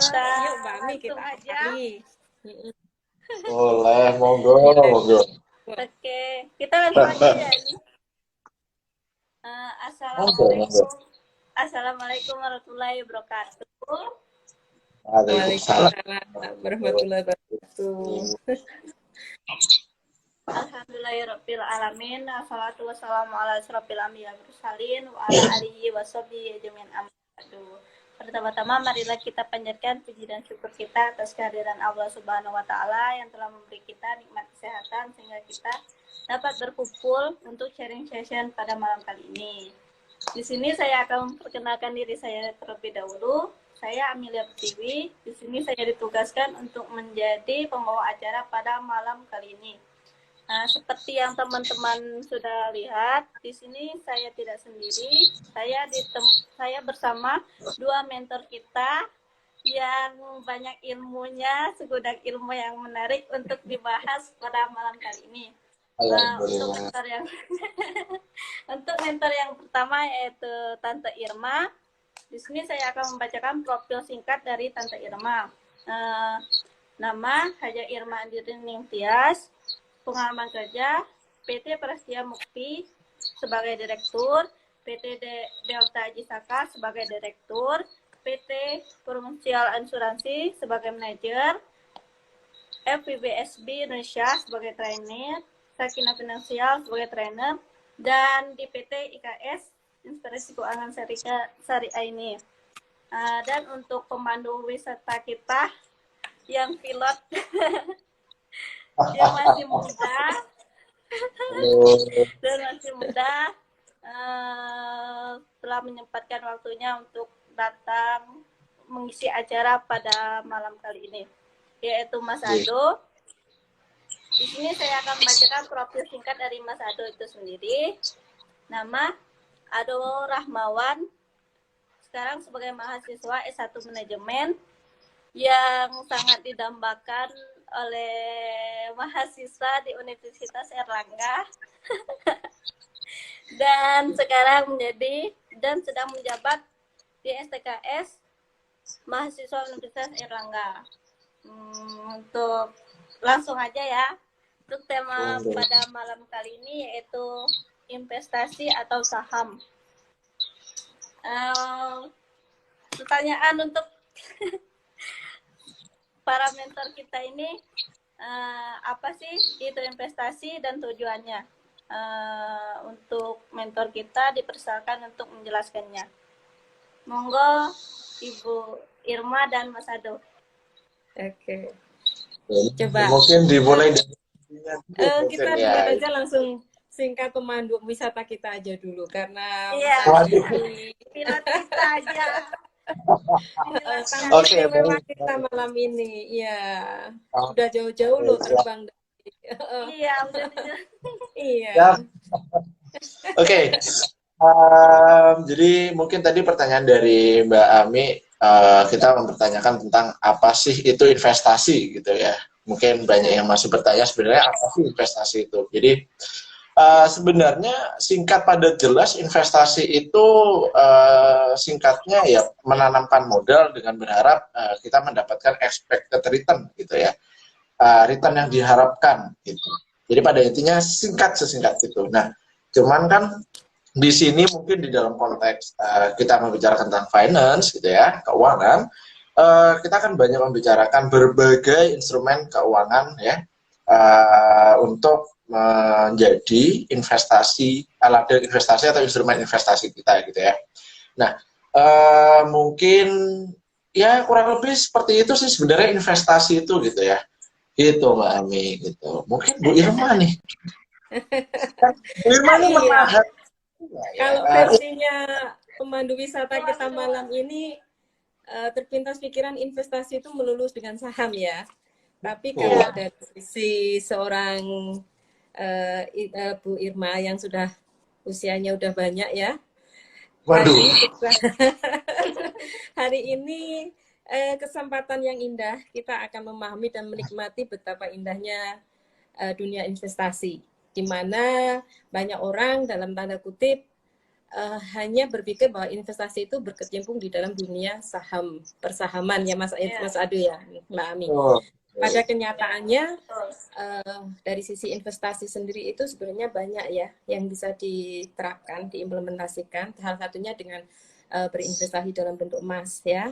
kita Yuk Mbak Ami, kita langsung aja. awali. Boleh, monggo, monggo. Oke, kita langsung aja ya ini. Monggo. Assalamualaikum warahmatullahi wabarakatuh. Waalaikumsalam. Waalaikumsalam warahmatullahi wabarakatuh. Alhamdulillahirabbil alamin. Wassalatu wassalamu ala asyrofil anbiya'i wal mursalin wa ala alihi washabihi ajmain. Pertama-tama marilah kita panjatkan puji dan syukur kita atas kehadiran Allah Subhanahu wa taala yang telah memberi kita nikmat kesehatan sehingga kita dapat berkumpul untuk sharing session pada malam kali ini. Di sini saya akan memperkenalkan diri saya terlebih dahulu. Saya Amelia Pertiwi. Di sini saya ditugaskan untuk menjadi pembawa acara pada malam kali ini. Nah, seperti yang teman-teman sudah lihat, di sini saya tidak sendiri. Saya bersama dua mentor kita yang banyak ilmunya, segudang ilmu yang menarik untuk dibahas pada malam kali ini. Untuk mentor yang pertama yaitu Tante Irma. Di sini saya akan membacakan profil singkat dari Tante Irma. Nama Haja Irma Andirin Tias. Pengalaman kerja PT Prastia Mukti sebagai direktur, PT Delta Jisaka sebagai direktur, PT Provinsial Asuransi sebagai manajer, FIBSB Indonesia sebagai trainer, Sakina Finansial sebagai trainer, dan di PT IKS Inspirasi Keuangan Syariah ini. Dan untuk pemandu wisata kita yang pilot yang masih muda dan masih muda telah menyempatkan waktunya untuk datang mengisi acara pada malam kali ini, yaitu Mas Ado. Di sini saya akan membacakan profil singkat dari Mas Ado itu sendiri. Nama Ado Rahmawan, sekarang sebagai mahasiswa S1 Manajemen yang sangat didambakan oleh mahasiswa di Universitas Erlangga dan sekarang sedang menjabat di STKS mahasiswa Universitas Erlangga. Untuk langsung aja ya, untuk tema pada malam kali ini yaitu investasi atau saham. Pertanyaan untuk para mentor kita ini, apa sih itu investasi dan tujuannya? Untuk mentor kita dipersilakan untuk menjelaskannya. Monggo Ibu Irma dan Mas Ado. Oke. Coba. Mungkin dimulai dari kita dimulai aja langsung singkat pemandu wisata kita aja dulu karena pilot kita aja. Oke, kita malam ini, ya udah jauh-jauh loh terbang dari. Iya, udah. Iya. Oke. Jadi mungkin tadi pertanyaan dari Mbak Ami, kita mempertanyakan tentang apa sih itu investasi gitu ya. Mungkin banyak yang masih bertanya sebenarnya apa sih investasi itu. Jadi sebenarnya singkat padat jelas investasi itu singkatnya ya menanamkan modal dengan berharap kita mendapatkan expected return gitu ya, return yang diharapkan gitu. Jadi pada intinya sesingkat itu. Nah, cuman kan di sini mungkin di dalam konteks kita membicarakan tentang finance gitu ya, keuangan, kita akan banyak membicarakan berbagai instrumen keuangan ya untuk menjadi investasi, alat investasi atau instrumen investasi kita gitu ya. Nah, mungkin ya kurang lebih seperti itu sih sebenarnya investasi itu gitu ya. Gitu Mbak Ami gitu. Mungkin Bu Irma nih. Bu Irma nih menahan. Kalau versinya pemandu wisata kita malam ini terpintas pikiran investasi itu melulu dengan saham ya. Tapi kalau dari sisi seorang Bu Irma yang sudah usianya udah banyak ya. Hari ini kesempatan yang indah, kita akan memahami dan menikmati betapa indahnya dunia investasi, di mana banyak orang dalam tanda kutip hanya berpikir bahwa investasi itu berkecimpung di dalam dunia saham, persahaman ya Mas Adu ya, Mbak Ami. Pada kenyataannya dari sisi investasi sendiri itu sebenarnya banyak ya yang bisa diterapkan, diimplementasikan. Salah satunya dengan berinvestasi dalam bentuk emas ya.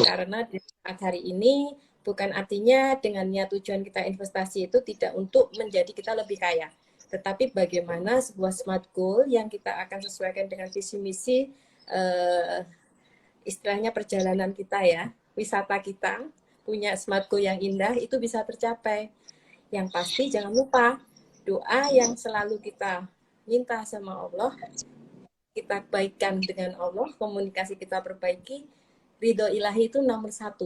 Karena di saat hari ini bukan artinya dengannya tujuan kita investasi itu tidak untuk menjadi kita lebih kaya, tetapi bagaimana sebuah smart goal yang kita akan sesuaikan dengan visi misi, istilahnya perjalanan kita ya, wisata kita, punya smart goal yang indah itu bisa tercapai. Yang pasti jangan lupa doa yang selalu kita minta sama Allah, kita baikkan dengan Allah, komunikasi kita perbaiki, ridho ilahi itu nomor 1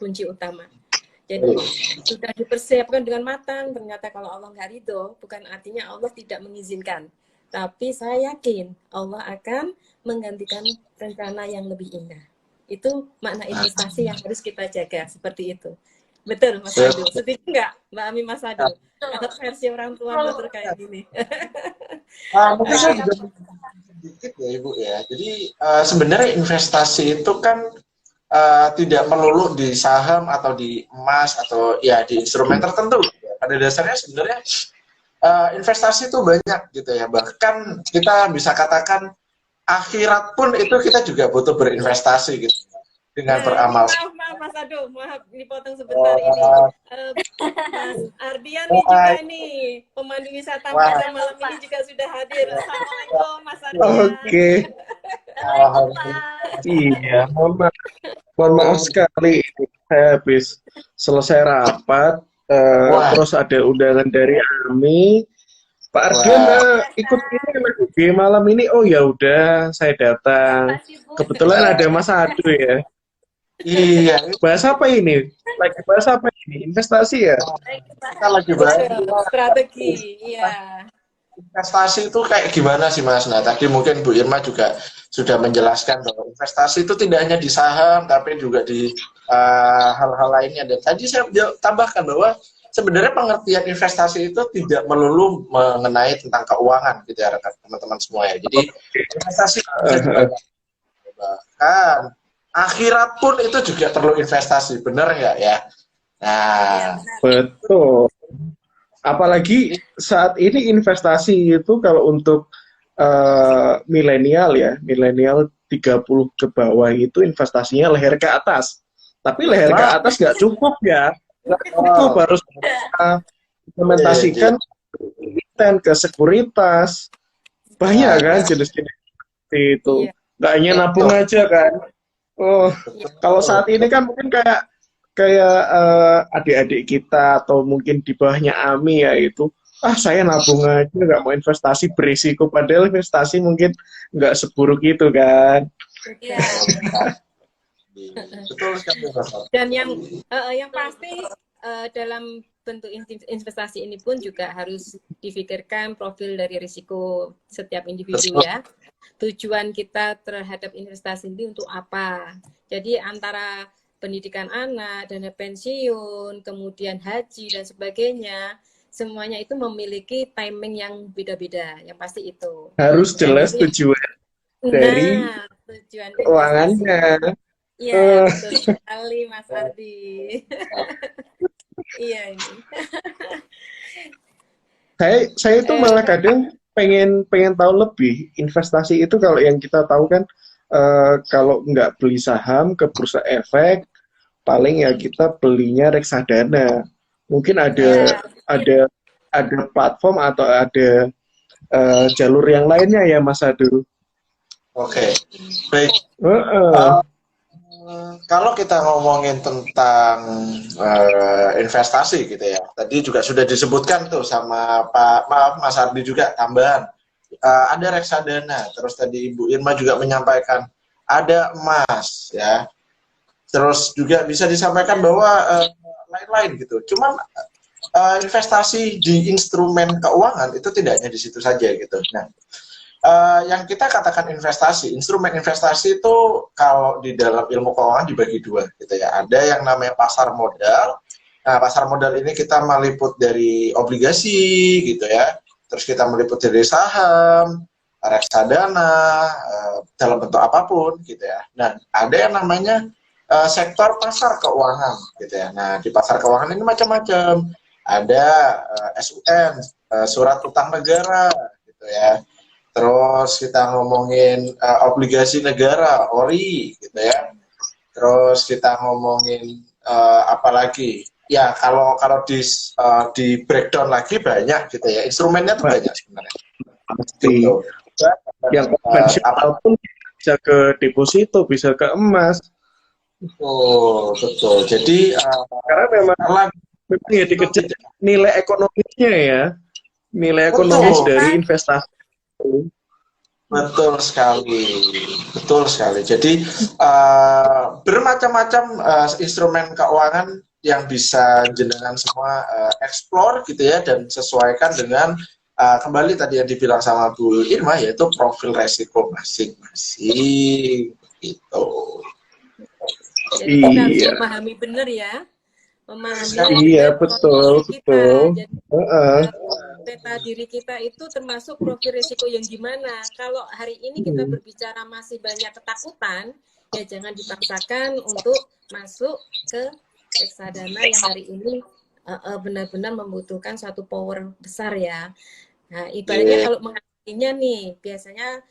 kunci utama. Jadi sudah dipersiapkan dengan matang, ternyata kalau Allah nggak ridho, bukan artinya Allah tidak mengizinkan. Tapi saya yakin Allah akan menggantikan rencana yang lebih indah. Itu makna investasi yang harus kita jaga, seperti itu. Betul, Mas Adu. Setuju nggak, Mbak Ami, Mas Adu? Ada versi orang tua betul kayak gini. Mungkin saya juga sedikit ya Ibu ya. Jadi sebenarnya investasi itu kan tidak melulu di saham atau di emas atau ya di instrumen tertentu. Pada dasarnya sebenarnya investasi itu banyak gitu ya. Bahkan kita bisa katakan akhirat pun itu kita juga butuh berinvestasi gitu dengan beramal. Maaf Mas Adu, maaf dipotong sebentar ini. Mas Ardian nih juga nih, pemandu wisata pada malam ini juga sudah hadir. Assalamualaikum Mas Ardian. Oke. Iya, mohon maaf sekali. Saya habis selesai rapat, terus ada undangan dari Ami. Pak Ardian ikut ini malam ini. Oh ya udah, saya datang. Kebetulan ada Mas Adu ya. Iya. Bahas apa ini? Lagi bahas apa ini? Investasi ya? Kita lagi bahas strategi, iya. Investasi itu kayak gimana sih Mas? Nah tadi mungkin Bu Irma juga sudah menjelaskan bahwa investasi itu tidak hanya di saham, tapi juga di hal-hal lainnya. Dan tadi saya tambahkan bahwa sebenarnya pengertian investasi itu tidak melulu mengenai tentang keuangan gitu ya teman-teman semua ya. Jadi investasi bahkan akhirat pun itu juga perlu investasi, benar nggak ya? Nah, betul. Apalagi saat ini investasi itu kalau untuk milenial ya, milenial 30 ke bawah itu investasinya leher ke atas. Tapi leher ke atas nggak cukup ya. Nggak cukup, harus implementasikan ke sekuritas. Banyak kan jenis-jenis seperti itu. Nggak hanya nabung aja kan. Oh, kalau saat ini kan mungkin kayak adik-adik kita atau mungkin di bawahnya Ami ya itu, saya nabung aja nggak mau investasi berisiko, padahal investasi mungkin nggak seburuk itu kan. Iya. Betul sekali. Dan yang pasti dalam bentuk investasi ini pun juga harus difikirkan profil dari risiko setiap individu ya. Tujuan kita terhadap investasi ini untuk apa? Jadi antara pendidikan anak, dana pensiun, kemudian haji dan sebagainya, semuanya itu memiliki timing yang beda-beda. Yang pasti itu. Harus jelas tujuan dari tujuan keuangannya. Iya, betul sekali Mas Ardi. Iya ini. Saya itu malah kadang pengen tahu lebih investasi itu. Kalau yang kita tahu kan kalau nggak beli saham ke bursa efek, paling ya kita belinya reksadana. Mungkin ada platform atau ada jalur yang lainnya ya Mas Adu. Oke, baik. Kalau kita ngomongin tentang investasi gitu ya, tadi juga sudah disebutkan tuh sama Mas Ardi juga tambahan. Ada reksadana, terus tadi Ibu Irma juga menyampaikan ada emas ya, terus juga bisa disampaikan bahwa lain-lain gitu. Cuman investasi di instrumen keuangan itu tidak hanya di situ saja gitu. Nah, yang kita katakan investasi, instrumen investasi itu kalau di dalam ilmu keuangan dibagi dua gitu ya. Ada yang namanya pasar modal. Nah, pasar modal ini kita meliput dari obligasi gitu ya. Terus kita meliput dari saham, reksadana, dalam bentuk apapun gitu ya. Dan ada yang namanya sektor pasar keuangan gitu ya. Nah, di pasar keuangan ini macam-macam. Ada SUN, surat utang negara gitu ya. Terus kita ngomongin obligasi negara, ORI gitu ya. Terus kita ngomongin apa lagi? Ya, kalau di breakdown lagi banyak gitu ya. Instrumennya tuh banyak sebenarnya. Pasti. Gitu. Yang konvensional pun bisa ke deposito, bisa ke emas. Oh, betul. Jadi Karena memang ya dikejar nilai ekonomisnya ya. Nilai ekonomis dari investasi. betul sekali, betul sekali. Jadi bermacam-macam instrumen keuangan yang bisa jenengan semua explore gitu ya, dan sesuaikan dengan kembali tadi yang dibilang sama Bu Irma, yaitu profil resiko masing-masing gitu. Jadi kita harus Iya. memahami benar ya, memahami Iya, betul, kondisi kita. betul. Jadi peta diri kita itu termasuk profil risiko yang gimana. Kalau hari ini kita berbicara masih banyak ketakutan, ya jangan dipaksakan untuk masuk ke reksadana yang hari ini benar-benar membutuhkan satu power besar ya. Nah, ibaratnya kalau mengalaminya nih, biasanya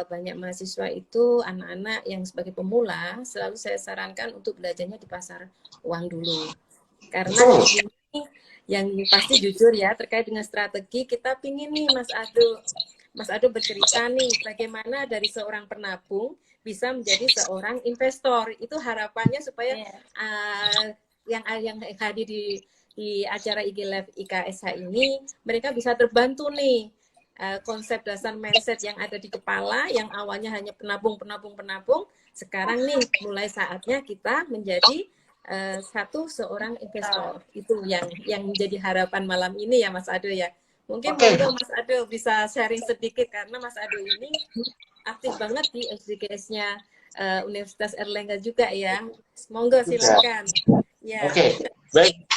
banyak mahasiswa itu anak-anak yang sebagai pemula selalu saya sarankan untuk belajarnya di pasar uang dulu, karena ini yang pasti jujur ya terkait dengan strategi. Kita pingin nih Mas Ado bercerita nih bagaimana dari seorang penabung bisa menjadi seorang investor. Itu harapannya supaya yang hadir di acara IG Live IKSH ini mereka bisa terbantu nih. Konsep dasar mindset yang ada di kepala yang awalnya hanya penabung, sekarang nih mulai saatnya kita menjadi seorang investor. Itu yang menjadi harapan malam ini ya Mas Ado ya. Mungkin monggo Mas Ado bisa sharing sedikit, karena Mas Ado ini aktif banget di SDGs-nya Universitas Erlangga juga ya. Monggo silakan. Ya. Oke, baik.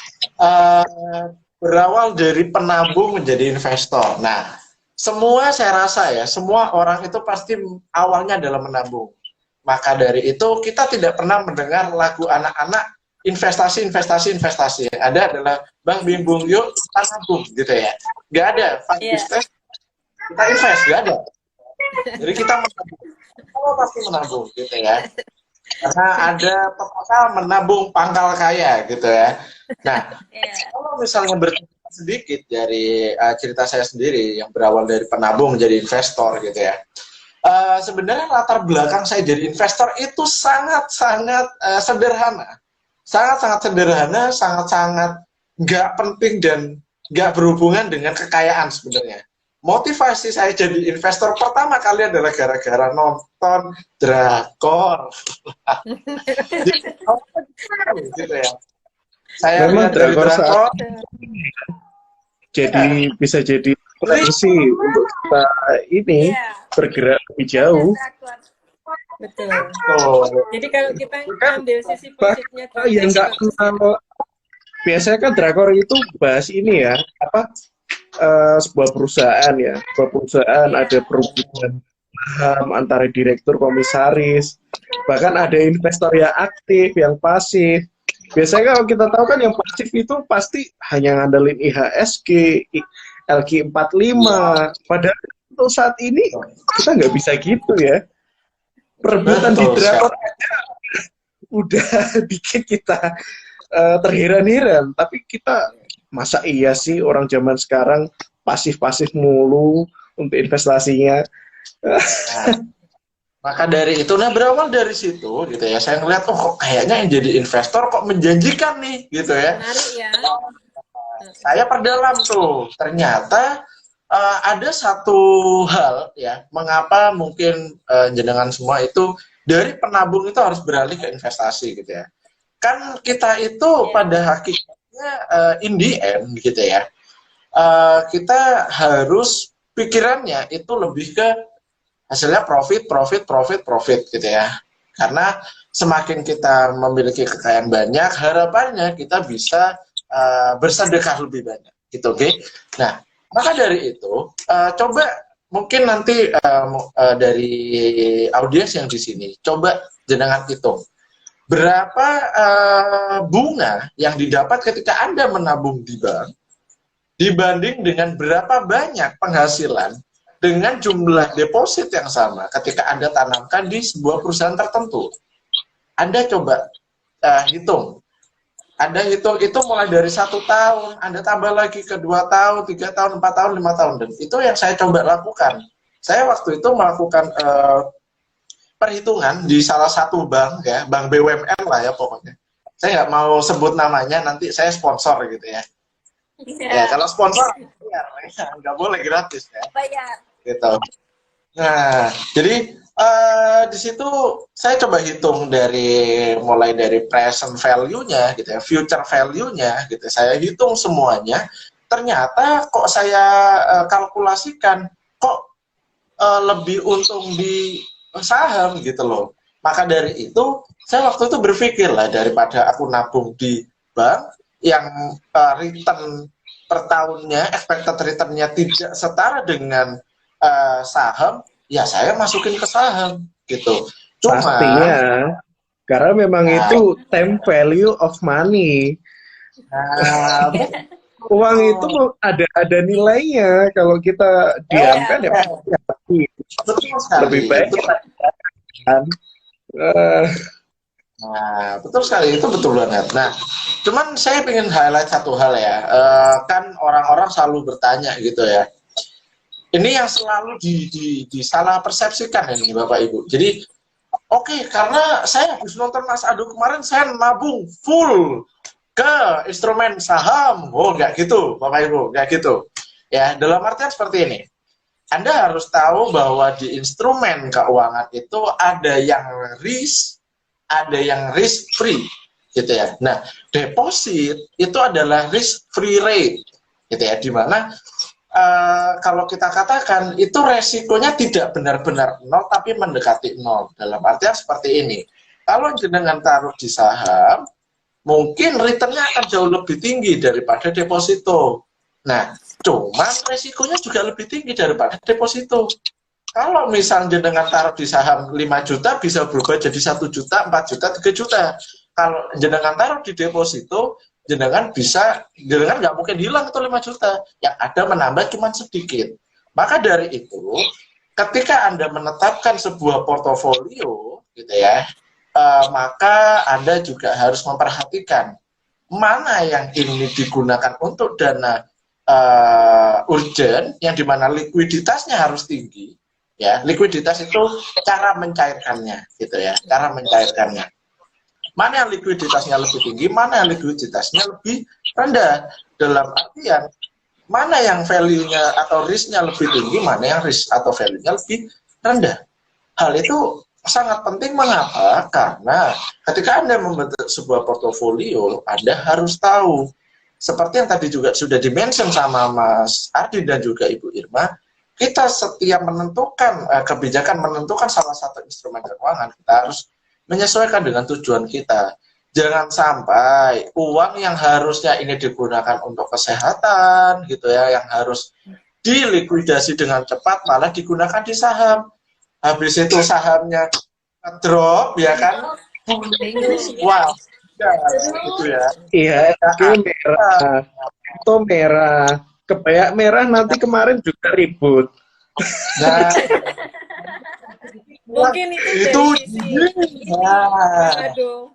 Berawal dari penabung menjadi investor. Nah, semua saya rasa ya, semua orang itu pasti awalnya adalah menabung. Maka dari itu kita tidak pernah mendengar lagu anak-anak investasi. Yang ada adalah Bang Bimbung yuk kita nabung gitu ya. Nggak ada. Kita invest, nggak ada. Jadi kita menabung. Kita pasti menabung gitu ya. Karena ada pepatah menabung pangkal kaya gitu ya. Nah, kalau misalnya bercerita sedikit dari cerita saya sendiri yang berawal dari penabung menjadi investor gitu ya. Sebenarnya latar belakang saya jadi investor itu sangat-sangat sederhana. Sangat-sangat sederhana, sangat-sangat nggak penting dan nggak berhubungan dengan kekayaan sebenarnya. Motivasi saya jadi investor pertama kali adalah gara-gara nonton drakor. Gitu ya. Saya Memang lihat dari drakor, jadi bisa jadi potensi untuk kita ini bergerak lebih jauh. Betul. Jadi kalau kita ambil sisi positifnya, yang nggak kenal, biasanya kan drakor itu bahas ini ya, sebuah perusahaan ya, ada perubahan paham antara direktur, komisaris, bahkan ada investor yang aktif, yang pasif. Biasanya kalau kita tahu kan yang pasif itu pasti hanya ngandelin IHSG, LQ45. Padahal untuk saat ini kita nggak bisa gitu ya. Perebutan di drakor aja udah bikin kita terheran-heran. Tapi kita, masa iya sih orang zaman sekarang pasif-pasif mulu untuk investasinya? Maka dari itu, berawal dari situ gitu ya, saya ngeliat, kok kayaknya yang jadi investor kok menjanjikan nih gitu ya. Menarik ya. Saya perdalam tuh, ternyata ada satu hal ya, mengapa mungkin jenengan semua itu dari penabung itu harus beralih ke investasi gitu ya. Kan kita itu pada hakikatnya in the end gitu ya, kita harus pikirannya itu lebih ke hasilnya profit gitu ya. Karena semakin kita memiliki kekayaan banyak, harapannya kita bisa bersedekah lebih banyak gitu, oke? Nah, maka dari itu coba mungkin nanti dari audiens yang di sini coba jenengan hitung berapa bunga yang didapat ketika Anda menabung di bank dibanding dengan berapa banyak penghasilan dengan jumlah deposit yang sama ketika Anda tanamkan di sebuah perusahaan tertentu. Anda coba hitung. Anda hitung itu mulai dari 1 tahun, Anda tambah lagi ke 2 tahun, 3 tahun, 4 tahun, 5 tahun. Dan itu yang saya coba lakukan. Saya waktu itu melakukan perhitungan di salah satu bank, ya, bank BUMN lah ya pokoknya. Saya nggak mau sebut namanya, nanti saya sponsor gitu ya. Ya, kalau sponsor ya, nggak boleh gratis ya. Bayar. Gitu. Nah, jadi di situ saya coba hitung mulai dari present value-nya gitu ya, future value-nya gitu. Saya hitung semuanya. Ternyata kok saya kalkulasikan kok lebih untung di saham gitu loh. Maka dari itu saya waktu itu berpikir lah, daripada aku nabung di bank yang return per tahunnya, expected return-nya tidak setara dengan saham, ya saya masukin ke saham gitu. Cuma Pastinya, karena memang itu time value of money. Uang itu ada nilainya. Kalau kita diamkan ya pasti betul sekali. lebih baik kita kan. Nah, betul sekali, itu betul banget. Nah, cuman saya ingin highlight satu hal ya. Kan orang-orang selalu bertanya gitu ya. Ini yang selalu disalah persepsikan ini Bapak Ibu. Jadi, oke, karena saya habis nonton Mas Ado kemarin, saya nabung full ke instrumen saham. Oh, nggak gitu, Bapak Ibu, nggak gitu. Ya, dalam artian seperti ini. Anda harus tahu bahwa di instrumen keuangan itu ada yang risk, ada yang risk free, gitu ya. Nah, deposit itu adalah risk free rate, gitu ya. Dimana kalau kita katakan itu resikonya tidak benar-benar nol, tapi mendekati nol. Dalam artian seperti ini. Kalau jenengan taruh di saham, mungkin returnnya akan jauh lebih tinggi daripada deposito. Nah, cuma resikonya juga lebih tinggi daripada deposito. Kalau misalnya jenengan taruh di saham 5 juta bisa berubah jadi 1 juta, 4 juta, 3 juta. Kalau jenengan taruh di deposito, jenengan nggak mungkin hilang itu 5 juta. Yang ada menambah cuma sedikit. Maka dari itu, ketika Anda menetapkan sebuah portofolio, gitu ya, maka Anda juga harus memperhatikan mana yang ini digunakan untuk dana urgent, yang dimana likuiditasnya harus tinggi. Ya, likuiditas itu cara mencairkannya, gitu ya, cara mencairkannya. Mana yang likuiditasnya lebih tinggi, mana yang likuiditasnya lebih rendah. Dalam artian, mana yang value-nya atau risk-nya lebih tinggi, mana yang risk atau value-nya lebih rendah. Hal itu sangat penting. Mengapa? Karena ketika Anda membentuk sebuah portofolio, Anda harus tahu, seperti yang tadi juga sudah dimention sama Mas Ardi dan juga Ibu Irma, kita setiap menentukan kebijakan, menentukan salah satu instrumen keuangan, kita harus menyesuaikan dengan tujuan kita. Jangan sampai uang yang harusnya ini digunakan untuk kesehatan, gitu ya, yang harus dilikuidasi dengan cepat, malah digunakan di saham. Habis itu sahamnya drop, ya kan? Wow, ya, gitu ya. Iya, itu merah. Itu merah. Kebayak merah nanti kemarin juga ribut. Nah, Mungkin itu dari sisi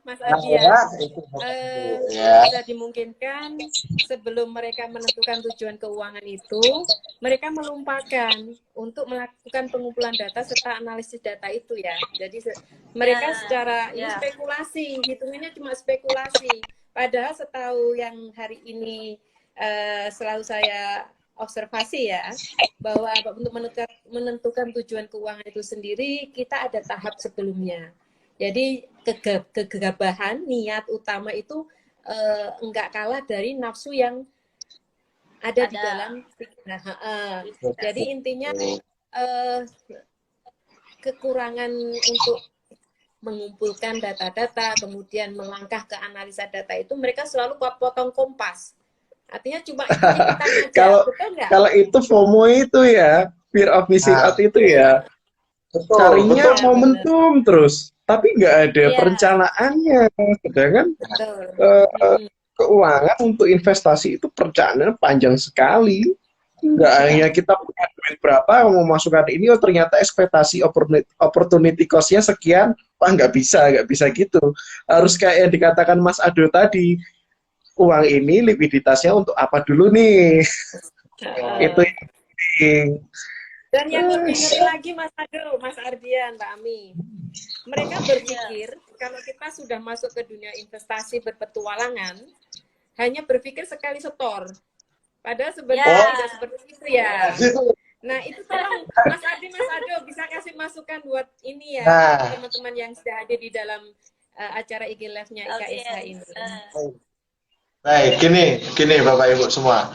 Mas Adi ya. Bisa dimungkinkan sebelum mereka menentukan tujuan keuangan itu, mereka melupakan untuk melakukan pengumpulan data serta analisis data itu ya. Jadi mereka secara ini spekulasi, hitungannya cuma spekulasi. Padahal setahu yang hari ini selalu saya observasi ya, bahwa untuk menentukan tujuan keuangan itu sendiri, kita ada tahap sebelumnya. Jadi kegegabahan, niat utama itu enggak kalah dari nafsu yang ada di dalam pikiran. Jadi intinya kekurangan untuk mengumpulkan data-data, kemudian melangkah ke analisa data itu, mereka selalu potong kompas. Artinya cuma ikutan aja, Kalau itu FOMO itu ya, fear of missing Nah, out itu ya betul, carinya betul. Iya, momentum terus, tapi nggak ada Iya, perencanaannya. Sedangkan betul. eh, Mm-mm. keuangan untuk investasi itu perencanaannya panjang sekali. Nggak hanya kita punya duit berapa, mau masukkan ini, oh ternyata ekspektasi opportunity cost-nya sekian, wah nggak bisa gitu. Harus kayak yang dikatakan Mas Ado tadi, uang ini likuiditasnya untuk apa dulu nih? Itu Heeh. yang penting. Dan yang lebih Eh, ngeri lagi Mas Ado, Mas Ardian, Mbak Ami, mereka iya, berpikir kalau kita sudah masuk ke dunia investasi berpetualangan, hanya berpikir sekali setor. Padahal sebenarnya ya, tidak seperti itu ya. Gitu. Nah, itu tolong Mas Ardi, Mas Ado bisa kasih masukan buat ini ya, Nah, teman-teman yang sudah hadir di dalam acara IG Live-nya IKSH ini. audiens. baik, gini Bapak Ibu semua.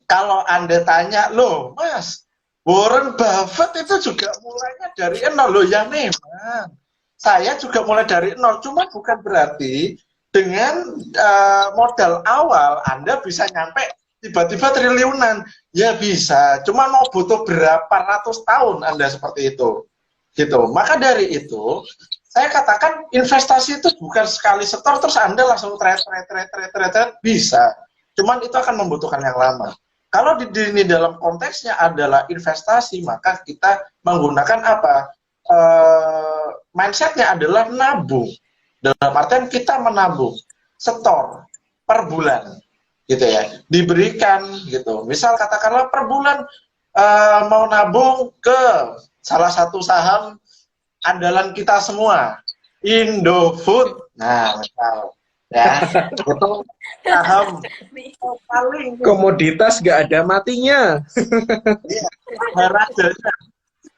Kalau Anda tanya, loh Mas, Warren Buffett itu juga mulainya dari nol. Loh ya memang. Saya juga mulai dari nol, cuma bukan berarti dengan modal awal Anda bisa nyampe tiba-tiba triliunan. Ya bisa, cuma mau butuh berapa ratus tahun Anda seperti itu. Gitu. Maka dari itu, saya katakan investasi itu bukan sekali setor terus Anda langsung trade bisa. Cuman itu akan membutuhkan yang lama. Kalau ini dalam konteksnya adalah investasi, maka kita menggunakan apa? Mindsetnya adalah nabung. Dalam artian kita menabung, setor per bulan, gitu ya. Diberikan, gitu. Misal katakanlah per bulan mau nabung ke salah satu saham andalan kita semua, Indofood. Nah, misal ya, itu saham paling komoditas nggak ada matinya. iya, maharajanya,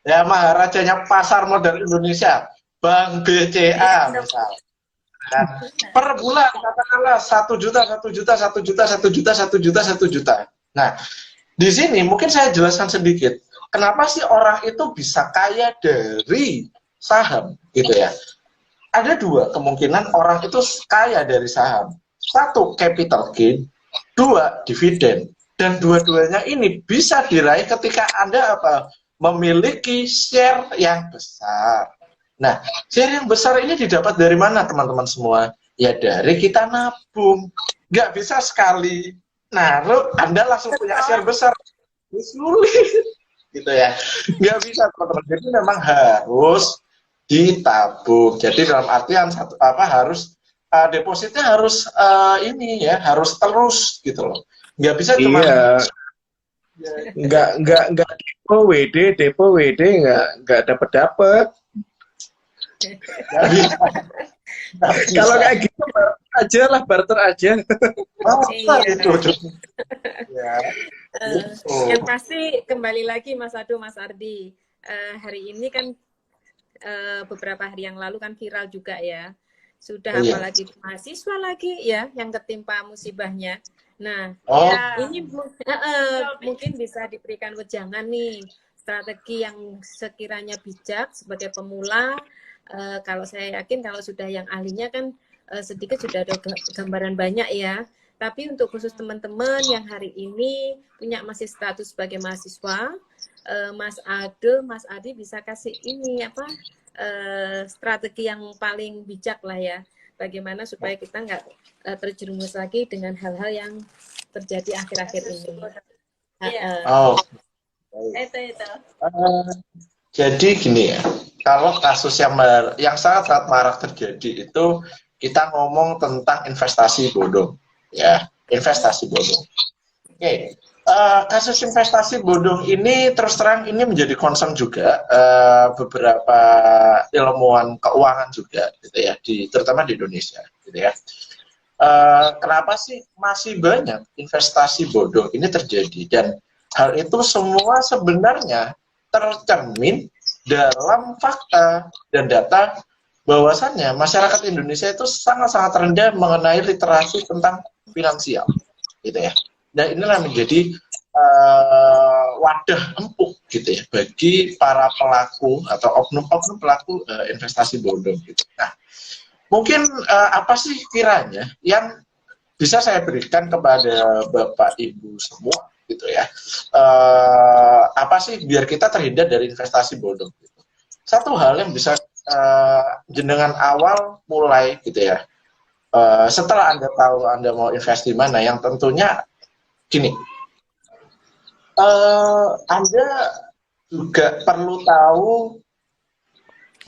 ya maharajanya pasar modal Indonesia, Bank BCA misal. Nah, per bulan katakanlah 1 juta, 1 juta, 1 juta, 1 juta, 1 juta, 1 juta. Nah, di sini mungkin saya jelaskan sedikit. Kenapa sih orang itu bisa kaya dari saham, gitu ya? Ada dua kemungkinan orang itu kaya dari saham. Satu, capital gain. Dua, dividen. Dan dua-duanya ini bisa diraih ketika Anda apa? Memiliki share yang besar. Nah, share yang besar ini didapat dari mana teman-teman semua? Ya dari kita nabung. Nggak bisa sekali naruh, Anda langsung punya share besar. Sulit. Gitu ya. Nggak bisa teman-teman. Jadi memang harus ditabung. Jadi dalam artian satu apa harus depositnya harus ini ya harus terus gitu loh. Nggak bisa cuma Iya, nggak depo WD nggak dapet. nggak bisa. Nggak bisa. Kalau kayak gitu barter aja. Masa Iya. itu. Ya, gitu. Yang pasti kembali lagi Mas Ado, Mas Ardi, hari ini kan beberapa hari yang lalu kan viral juga ya. Sudah Iya. apalagi mahasiswa lagi ya yang ketimpa musibahnya. Nah, Oh, Ya, ini mungkin bisa diberikan wejangan nih strategi yang sekiranya bijak sebagai pemula. Kalau saya yakin kalau sudah yang ahlinya kan sedikit sudah ada gambaran banyak ya. Tapi untuk khusus teman-teman yang hari ini punya masih status sebagai mahasiswa, Mas Ado, Mas Adi bisa kasih ini apa strategi yang paling bijak lah ya. Bagaimana supaya kita nggak terjerumus lagi dengan hal-hal yang terjadi akhir-akhir ini. Iya. oh. itu. Jadi gini ya, kalau kasus yang sangat-sangat marak terjadi itu kita ngomong tentang investasi bodong, ya investasi bodong. Oke, kasus investasi bodong ini terus terang ini menjadi concern juga beberapa ilmuwan keuangan juga, gitu ya, terutama di Indonesia, gitu ya. Kenapa sih masih banyak investasi bodong ini terjadi dan hal itu semua sebenarnya tercermin dalam fakta dan data bahwasannya masyarakat Indonesia itu sangat-sangat rendah mengenai literasi tentang finansial, gitu ya. Dan inilah menjadi wadah empuk gitu ya bagi para pelaku atau oknum-oknum pelaku investasi bodong gitu. Nah, mungkin apa sih kiranya yang bisa saya berikan kepada Bapak Ibu semua gitu ya apa sih biar kita terhindar dari investasi bodong gitu. Satu hal yang bisa jenengan awal mulai gitu ya, setelah Anda tahu Anda mau invest di mana, yang tentunya gini, Anda juga perlu tahu,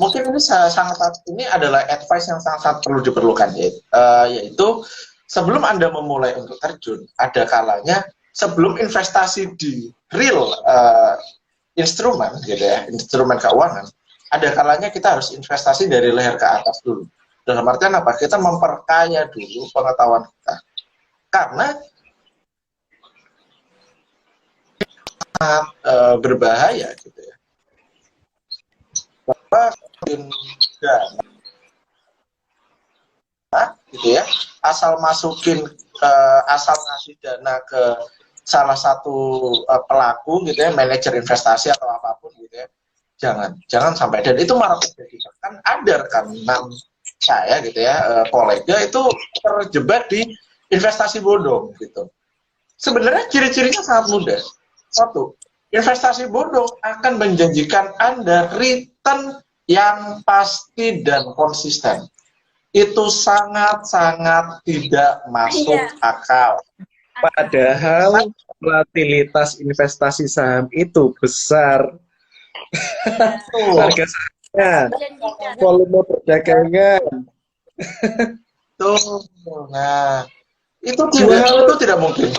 mungkin ini adalah advice yang sangat perlu diperlukan, yaitu sebelum Anda memulai untuk terjun, ada kalanya sebelum investasi di real instrumen gitu ya, instrumen keuangan, ada kalanya kita harus investasi dari leher ke atas dulu. Dalam artian apa? Kita memperkaya dulu pengetahuan kita. Karena sangat berbahaya gitu ya. Bahwa gitu ya, asal ngasih dana ke salah satu pelaku gitu ya, manajer investasi atau apapun gitu ya, jangan sampai. Dan itu malah terjadi, kan ada rekanan saya gitu ya, kolega itu terjebak di investasi bodong gitu. Sebenarnya ciri-cirinya sangat mudah. Satu, investasi bodong akan menjanjikan Anda return yang pasti dan konsisten. Itu sangat-sangat tidak masuk akal. Padahal volatilitas investasi saham itu besar. Harga sahamnya, volume perdagangan. Tuh, nah itu tidak mungkin.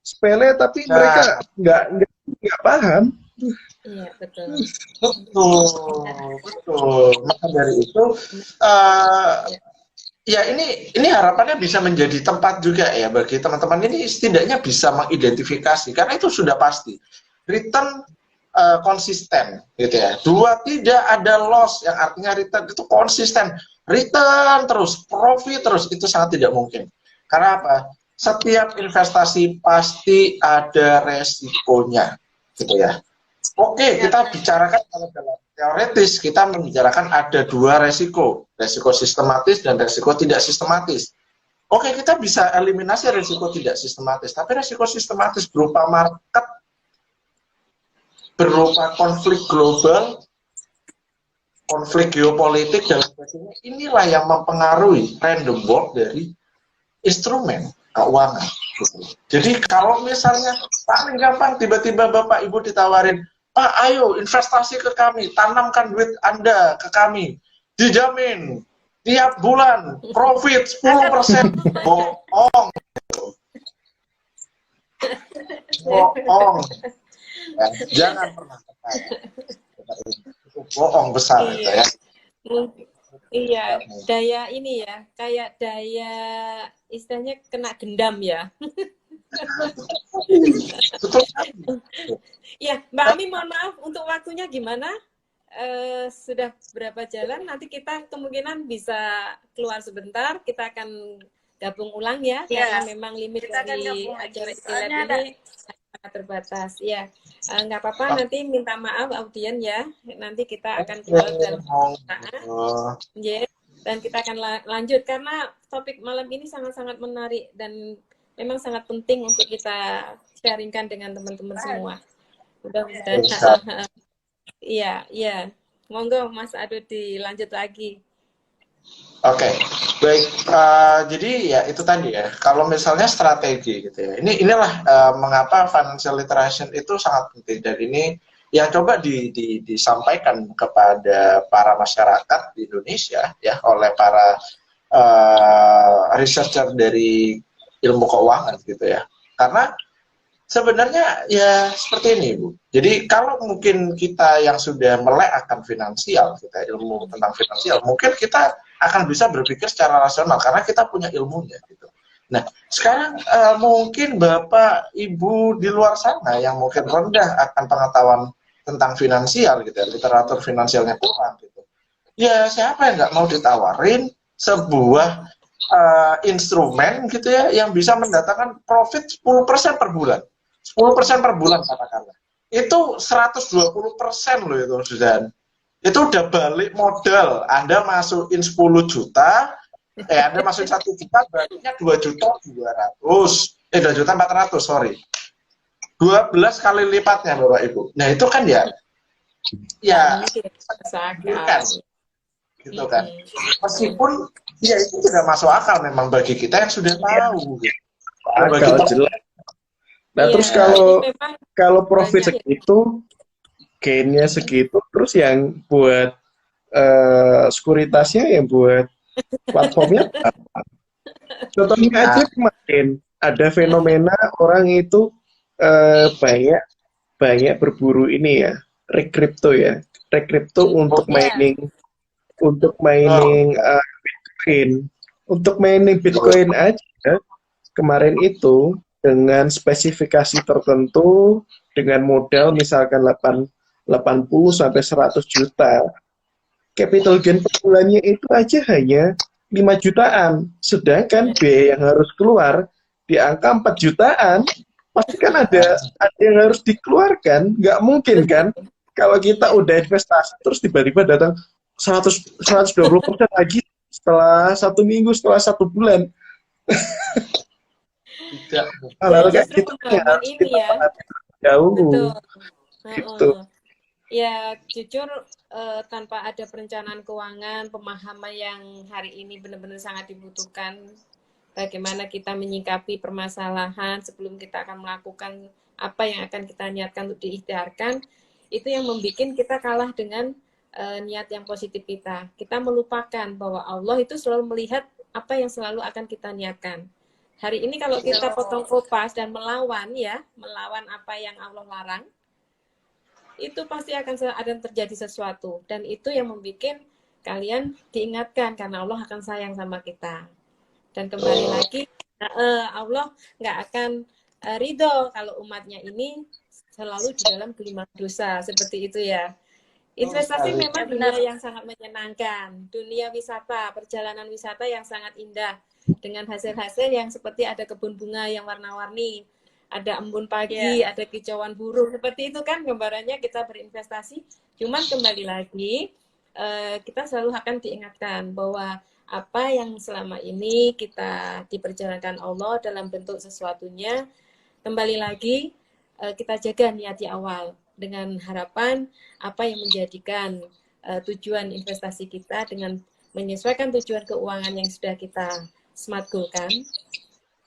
Sepele tapi mereka nggak paham. Iya, betul. Betul. Maka dari itu, ya ini harapannya bisa menjadi tempat juga ya bagi teman-teman ini, setidaknya bisa mengidentifikasi, karena itu sudah pasti return konsisten gitu ya. Dua, tidak ada loss, yang artinya return itu konsisten, return terus, profit terus, itu sangat tidak mungkin. Karena apa? Setiap investasi pasti ada resikonya gitu ya. Oke, kita bicarakan kalau dalam teoritis, kita membicarakan ada dua resiko sistematis dan resiko tidak sistematis. Oke, kita bisa eliminasi resiko tidak sistematis, tapi resiko sistematis berupa market, berupa konflik global, konflik geopolitik dan sebagainya, inilah yang mempengaruhi random walk dari instrumen keuangan. Jadi kalau misalnya paling gampang tiba-tiba Bapak Ibu ditawarin, Pak, ayo investasi ke kami, tanamkan duit Anda ke kami, dijamin tiap bulan profit 10%, bohong. Bohong. Ya, jangan pernah percaya. Itu bohong besar itu ya. Iya, daya ini ya, kayak daya istilahnya kena gendam ya. Ya, Mbak Ami, mohon maaf untuk waktunya gimana? Sudah berapa jalan? Nanti kita kemungkinan bisa keluar sebentar. Kita akan gabung ulang ya, karena memang limit dari acara istilah ini sangat terbatas. Ya, nggak apa-apa. Nanti minta maaf audien ya. Nanti kita akan keluar dalam saat. Yeah. Dan kita akan lanjut karena topik malam ini sangat-sangat menarik dan memang sangat penting untuk kita sharingkan dengan teman-teman semua. Mudah-mudahan. Iya, iya. Monggo Mas Ado dilanjut lagi. Oke, baik. Jadi ya itu tadi ya. Kalau misalnya strategi gitu ya. Inilah mengapa financial literacy itu sangat penting, dan ini yang coba disampaikan kepada para masyarakat di Indonesia ya oleh para researcher dari ilmu keuangan gitu ya. Karena sebenarnya ya seperti ini Bu. Jadi kalau mungkin kita yang sudah melek akan finansial, kita ilmu tentang finansial, mungkin kita akan bisa berpikir secara rasional karena kita punya ilmunya gitu. Nah, sekarang mungkin Bapak Ibu di luar sana yang mungkin rendah akan pengetahuan tentang finansial gitu ya, literatur finansialnya kurang gitu. Ya siapa yang nggak mau ditawarin sebuah instrumen gitu ya yang bisa mendatangkan profit 10% per bulan. 10% per bulan katakanlah. Itu 120% loh itu sudah. Itu udah balik modal. Anda masukin 10 juta, Anda masukin 1 juta, baliknya 2.200.000. 2.400.000, sorry. 2 12 kali lipatnya Bapak Ibu. Nah itu kan ya kan gitu kan. Meskipun ya itu tidak masuk akal memang bagi kita yang sudah tahu gitu. Ya, bagi Akal kita jelas. Nah, Iya, terus jadi memang kalau profit banyak ya. segitu, gainnya segitu, terus yang buat sekuritasnya, yang buat platformnya apa? Contohnya aja kemarin ada fenomena orang itu banyak banyak berburu ini ya, rekripto ya, rekripto untuk Iya. mining Bitcoin, untuk mining Bitcoin aja kemarin itu dengan spesifikasi tertentu dengan modal misalkan 80 sampai 100 juta. Capital gain per bulannya itu aja hanya 5 jutaan. Sedangkan biaya yang harus keluar di angka 4 jutaan, pasti kan ada yang harus dikeluarkan. Nggak mungkin kan kalau kita udah investasi terus tiba-tiba datang 120% lagi setelah 1 minggu, setelah 1 bulan. tidak. Hal-hal kayak Justru gitu pengalaman harus ini kita ya. perhatikan jauh. Betul. Gitu. Ya, jujur tanpa ada perencanaan keuangan, pemahaman yang hari ini benar-benar sangat dibutuhkan, bagaimana kita menyikapi permasalahan sebelum kita akan melakukan apa yang akan kita niatkan untuk diikhtiarkan, itu yang membuat kita kalah dengan niat yang positif kita. Kita melupakan bahwa Allah itu selalu melihat apa yang selalu akan kita niatkan. Hari ini kalau kita potong kopas dan melawan apa yang Allah larang, itu pasti akan ada terjadi sesuatu, dan itu yang membuat kalian diingatkan karena Allah akan sayang sama kita. Dan kembali lagi Allah nggak akan ridho kalau umatnya ini selalu di dalam gelimaan dosa seperti itu ya. Investasi memang dunia yang sangat menyenangkan, dunia wisata, perjalanan wisata yang sangat indah dengan hasil-hasil yang seperti ada kebun bunga yang warna-warni, ada embun pagi, ada kicauan burung, seperti itu kan gambarannya kita berinvestasi. Cuman kembali lagi kita selalu akan diingatkan bahwa apa yang selama ini kita diperjalankan Allah dalam bentuk sesuatunya, kembali lagi kita jaga niat di awal dengan harapan apa yang menjadikan tujuan investasi kita dengan menyesuaikan tujuan keuangan yang sudah kita smart goal-kan,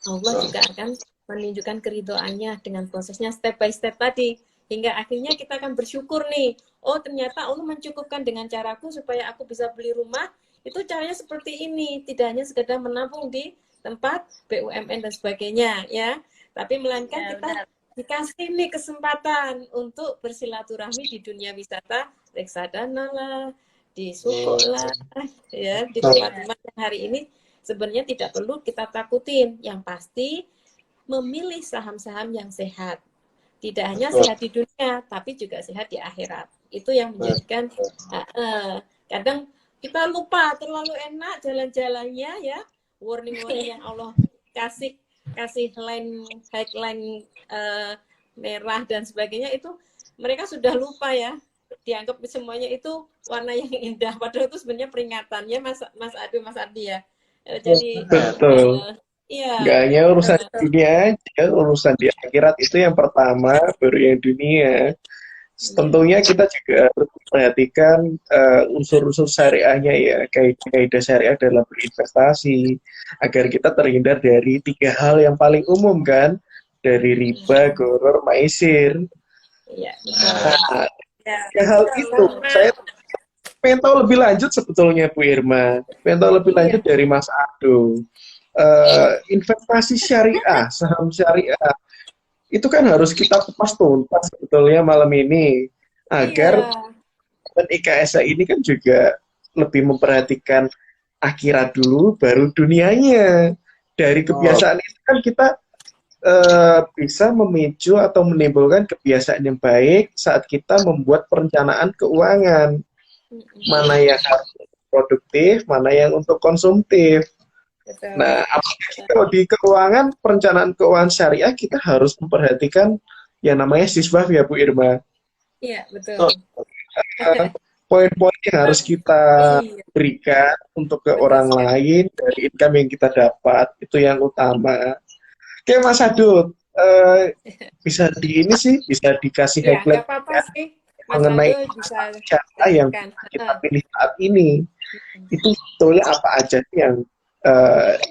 Allah juga akan menunjukkan keridhoannya dengan prosesnya step by step tadi, hingga akhirnya kita akan bersyukur nih, oh ternyata Allah mencukupkan dengan caraku supaya aku bisa beli rumah, itu caranya seperti ini, tidak hanya sekedar menampung di tempat BUMN dan sebagainya ya, tapi melainkan kita dikasih nih kesempatan untuk bersilaturahmi di dunia wisata, reksadana lah, di suku lah, ya di tempat-tempat yang hari ini sebenarnya tidak perlu kita takutin. Yang pasti memilih saham-saham yang sehat, tidak hanya sehat di dunia, tapi juga sehat di akhirat. Itu yang menjadikan kadang kita lupa terlalu enak jalan-jalannya ya, warning-warning yang Allah kasih headline merah dan sebagainya, itu mereka sudah lupa ya, dianggap semuanya itu warna yang indah, padahal itu sebenarnya peringatannya Mas Ardi ya. Jadi betul. Nggak hanya urusan dunia aja, urusan di akhirat itu yang pertama, baru yang dunia. Tentunya kita juga harus memperhatikan unsur-unsur syariahnya ya, kaidah syariah dalam berinvestasi, agar kita terhindar dari 3 hal yang paling umum kan, dari riba, gharar, maisir. Nah, 3 hal itu saya pengen tahu lebih lanjut sebetulnya Bu Irma, pengen tahu lebih lanjut dari Mas Ado. Investasi syariah, saham syariah, itu kan harus kita kupas tuntas sebetulnya malam ini, agar dan IKSA ini kan juga lebih memperhatikan akhirat dulu baru dunianya. Dari kebiasaan itu kan kita bisa memicu atau menimbulkan kebiasaan yang baik saat kita membuat perencanaan keuangan, mana yang harus produktif, mana yang untuk konsumtif. Nah, kalau di keuangan, perencanaan keuangan syariah, kita harus memperhatikan yang namanya sisbah ya Bu Irma. Iya, betul. Poin-poin yang harus kita berikan untuk ke orang lain dari income yang kita dapat, itu yang utama. Oke Mas Adut, bisa di ini sih, bisa dikasih Ya, nggak highlight apa-apa ya, sih. Mas mengenai Aldo bisa cara yang jelaskan. kita pilih saat ini. Itu sebetulnya apa aja sih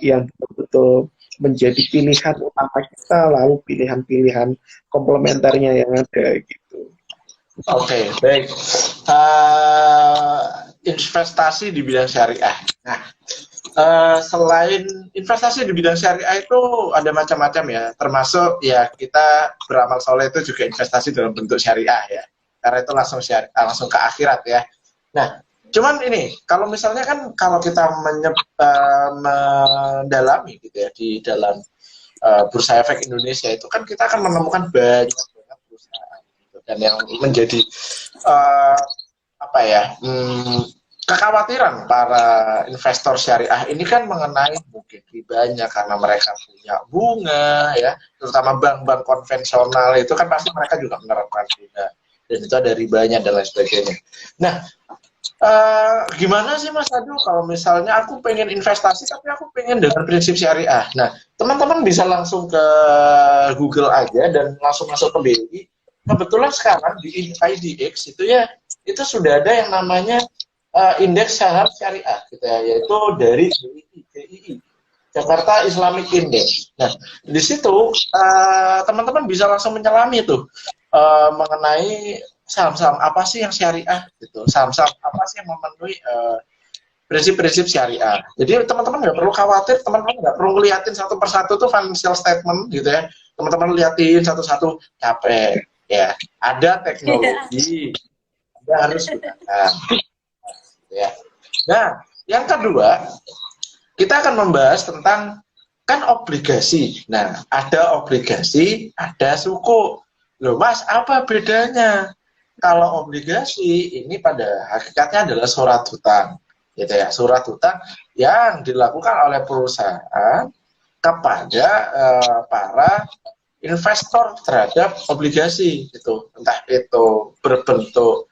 yang betul-betul menjadi pilihan utama kita, lalu pilihan-pilihan komplementernya yang ada gitu. Oke, baik. Investasi di bidang syariah. Nah, selain investasi di bidang syariah itu ada macam-macam ya, termasuk ya kita beramal soleh itu juga investasi dalam bentuk syariah ya, karena itu langsung langsung ke akhirat ya. Nah, cuman ini kalau misalnya kan kalau kita mendalami gitu ya di dalam Bursa Efek Indonesia itu kan kita akan menemukan banyak banget perusahaan gitu. Dan yang menjadi apa ya kekhawatiran para investor syariah ini kan mengenai mungkin ribanya karena mereka punya bunga ya, terutama bank-bank konvensional itu kan pasti mereka juga menerapkan bunga dan itu ada ribanya dan lain sebagainya. Nah, gimana sih Mas Adu kalau misalnya aku pengen investasi tapi aku pengen dengan prinsip syariah? Nah, teman-teman bisa langsung ke Google aja dan langsung masuk ke BI. Kebetulan sekarang di IDX itu ya itu sudah ada yang namanya indeks saham syariah gitu ya, yaitu dari DII, Jakarta Islamic Index. Nah, di situ teman-teman bisa langsung menyelami tuh mengenai saham-saham apa sih yang syariah gitu, saham-saham apa sih yang memenuhi prinsip-prinsip syariah. Jadi teman-teman nggak perlu khawatir, teman-teman nggak perlu ngeliatin satu persatu tuh financial statement gitu ya. Teman-teman liatin satu-satu capek ya. Ada teknologi, Anda harus gunakan. Ya. Nah, yang kedua, kita akan membahas tentang kan obligasi. Nah, ada obligasi, ada suku. Loh, Mas, apa bedanya? Kalau obligasi ini pada hakikatnya adalah surat hutang, gitu ya. Surat hutang yang dilakukan oleh perusahaan kepada para investor terhadap obligasi, gitu. Entah itu berbentuk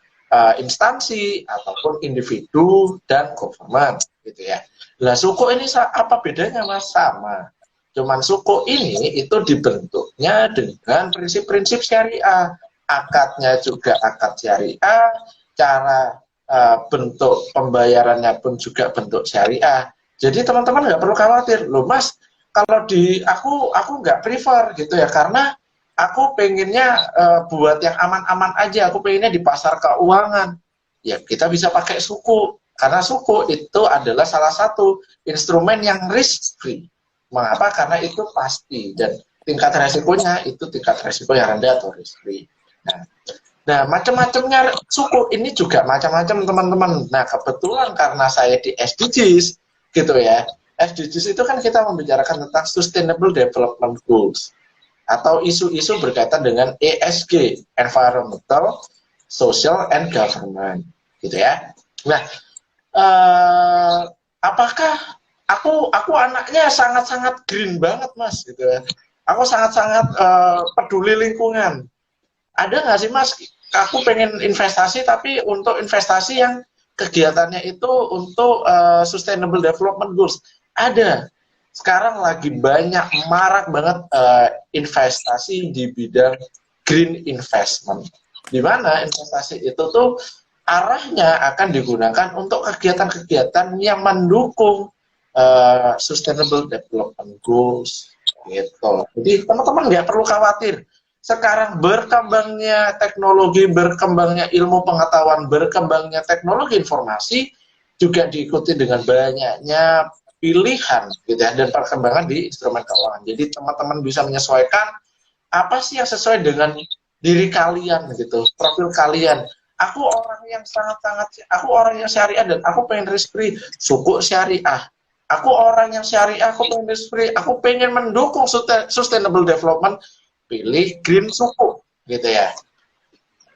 instansi ataupun individu dan government gitu ya. Lah suku ini apa bedanya Mas? Sama. Cuman suku ini itu dibentuknya dengan prinsip-prinsip syariah. Akadnya juga akad syariah, cara bentuk pembayarannya pun juga bentuk syariah. Jadi teman-teman nggak perlu khawatir. Loh Mas, kalau di aku nggak prefer gitu ya karena aku pengennya buat yang aman-aman aja, aku pengennya di pasar keuangan. Ya kita bisa pakai suku, karena suku itu adalah salah satu instrumen yang risk free. Mengapa? Karena itu pasti dan tingkat resikonya itu tingkat resiko yang rendah atau risk free. Nah macam-macamnya suku ini juga macam-macam teman-teman. Nah kebetulan karena saya di SDGs gitu ya, SDGs itu kan kita membicarakan tentang Sustainable Development Goals atau isu-isu berkaitan dengan ESG, Environmental, Social, and Government, gitu ya. Nah, apakah aku anaknya sangat-sangat green banget, Mas, gitu ya. Aku sangat-sangat peduli lingkungan. Ada nggak sih, Mas? Aku pengen investasi, tapi untuk investasi yang kegiatannya itu untuk Sustainable Development Goals. Ada. Sekarang lagi banyak marak banget investasi di bidang green investment, di mana investasi itu tuh arahnya akan digunakan untuk kegiatan-kegiatan yang mendukung sustainable development goals gitu. Jadi teman-teman nggak perlu khawatir. Sekarang berkembangnya teknologi, berkembangnya ilmu pengetahuan, berkembangnya teknologi informasi juga diikuti dengan banyaknya pilihan gitu ya, dan perkembangan di instrumen keuangan. Jadi teman-teman bisa menyesuaikan apa sih yang sesuai dengan diri kalian gitu, profil kalian. Aku orang yang aku orang yang syariah dan aku pengen risk free, suku syariah. Aku orang yang syariah, aku pengen risk free, aku pengen mendukung sustainable development, pilih green suku gitu ya.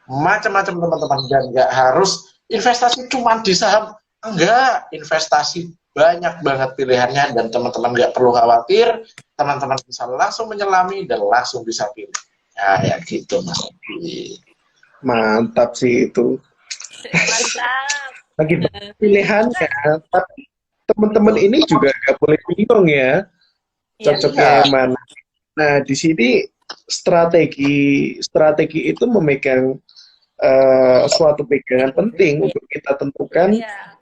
Macam-macam teman-teman, dan nggak harus investasi cuma di saham, enggak, investasi banyak banget pilihannya dan teman-teman nggak perlu khawatir, teman-teman bisa langsung menyelami dan langsung bisa pilih. Ya gitu Mas. Mantap sih itu. Mantap. Lagi pilihannya, tapi teman-teman ini juga nggak boleh bingung ya, cocoknya yang mana. Nah di sini strategi itu memegang suatu pegangan penting untuk kita tentukan Iya.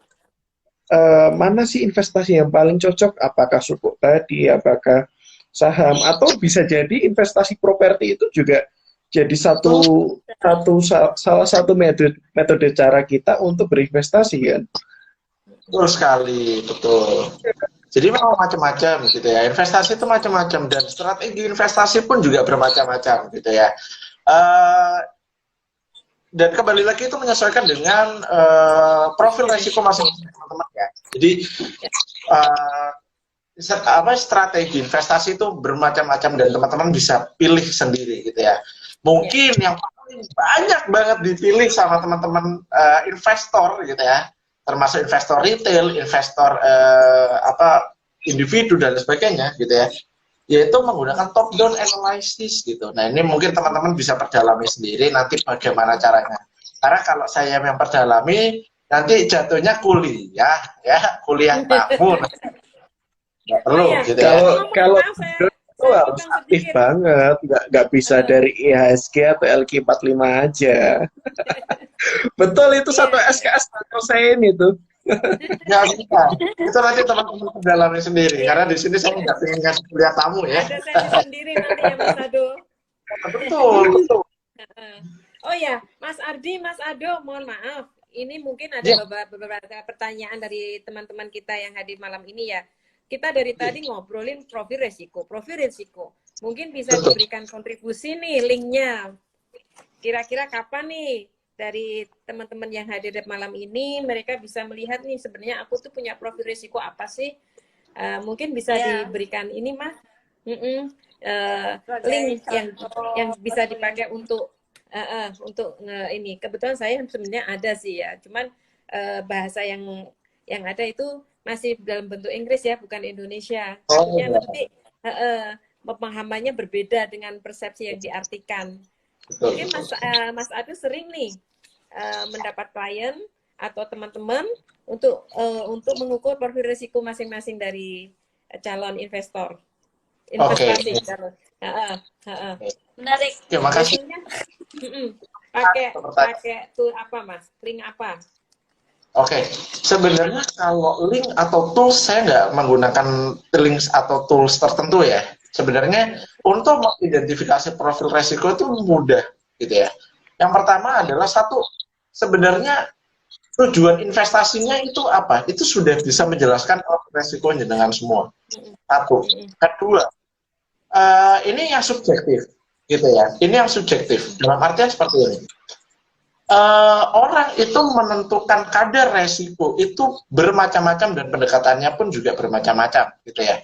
mana sih investasi yang paling cocok, apakah sukuk tadi, apakah saham, atau bisa jadi investasi properti itu juga jadi salah satu metode cara kita untuk berinvestasi kan. Betul sekali, betul. Jadi memang macam-macam gitu ya. Investasi itu macam-macam dan strategi investasi pun juga bermacam-macam gitu ya. Dan kembali lagi itu menyesuaikan dengan profil resiko masing-masing teman-teman ya. Jadi strategi investasi itu bermacam-macam dan teman-teman bisa pilih sendiri gitu ya. Mungkin yang paling banyak banget dipilih sama teman-teman investor gitu ya, termasuk investor retail, investor individu dan sebagainya gitu ya, yaitu menggunakan top down analysis gitu. Nah ini mungkin teman-teman bisa perdalami sendiri nanti bagaimana caranya. Karena kalau saya yang perdalami nanti jatuhnya kuliah ya, kuliah tamu. Nggak perlu gitu ya. Kalau itu harus aktif banget, nggak bisa dari IHSG atau LQ45 aja. Betul, itu satu SKS saya itu. Nggak bisa. Itu nanti teman-teman pendalami sendiri. Karena di sini saya nggak pengen ngasih kuliah tamu ya. Ada sesi sendiri nanti ya Mas Ado. Betul, betul. Oh ya, Mas Ardi, Mas Ado, mohon maaf. Ini mungkin ada beberapa pertanyaan dari teman-teman kita yang hadir malam ini ya. Kita dari tadi ngobrolin profil resiko. Mungkin bisa diberikan kontribusi nih linknya. Kira-kira kapan nih dari teman-teman yang hadir malam ini mereka bisa melihat nih sebenarnya aku tuh punya profil resiko apa sih? Mungkin bisa diberikan ini Mas. Link yang bisa dipakai untuk ini. Kebetulan saya sebenarnya ada sih ya. Cuman bahasa yang ada itu masih dalam bentuk Inggris ya, bukan Indonesia. Artinya nanti pemahamannya berbeda dengan persepsi yang diartikan. Mungkin Mas Adu sering nih mendapat klien atau teman-teman untuk mengukur profil risiko masing-masing dari calon investor. Investasi. Menarik. Terima kasih. Pakai tool apa Mas? Link apa? Oke, sebenarnya kalau link atau tools saya nggak menggunakan links atau tools tertentu ya. Sebenarnya untuk mengidentifikasi profil resiko itu mudah gitu ya. Yang pertama adalah sebenarnya tujuan investasinya itu apa? Itu sudah bisa menjelaskan profil resikonya dengan semua. Satu. Kedua, ini yang subjektif gitu ya. Ini yang subjektif. Dalam artian seperti ini. Orang itu menentukan kadar resiko itu bermacam-macam dan pendekatannya pun juga bermacam-macam gitu ya.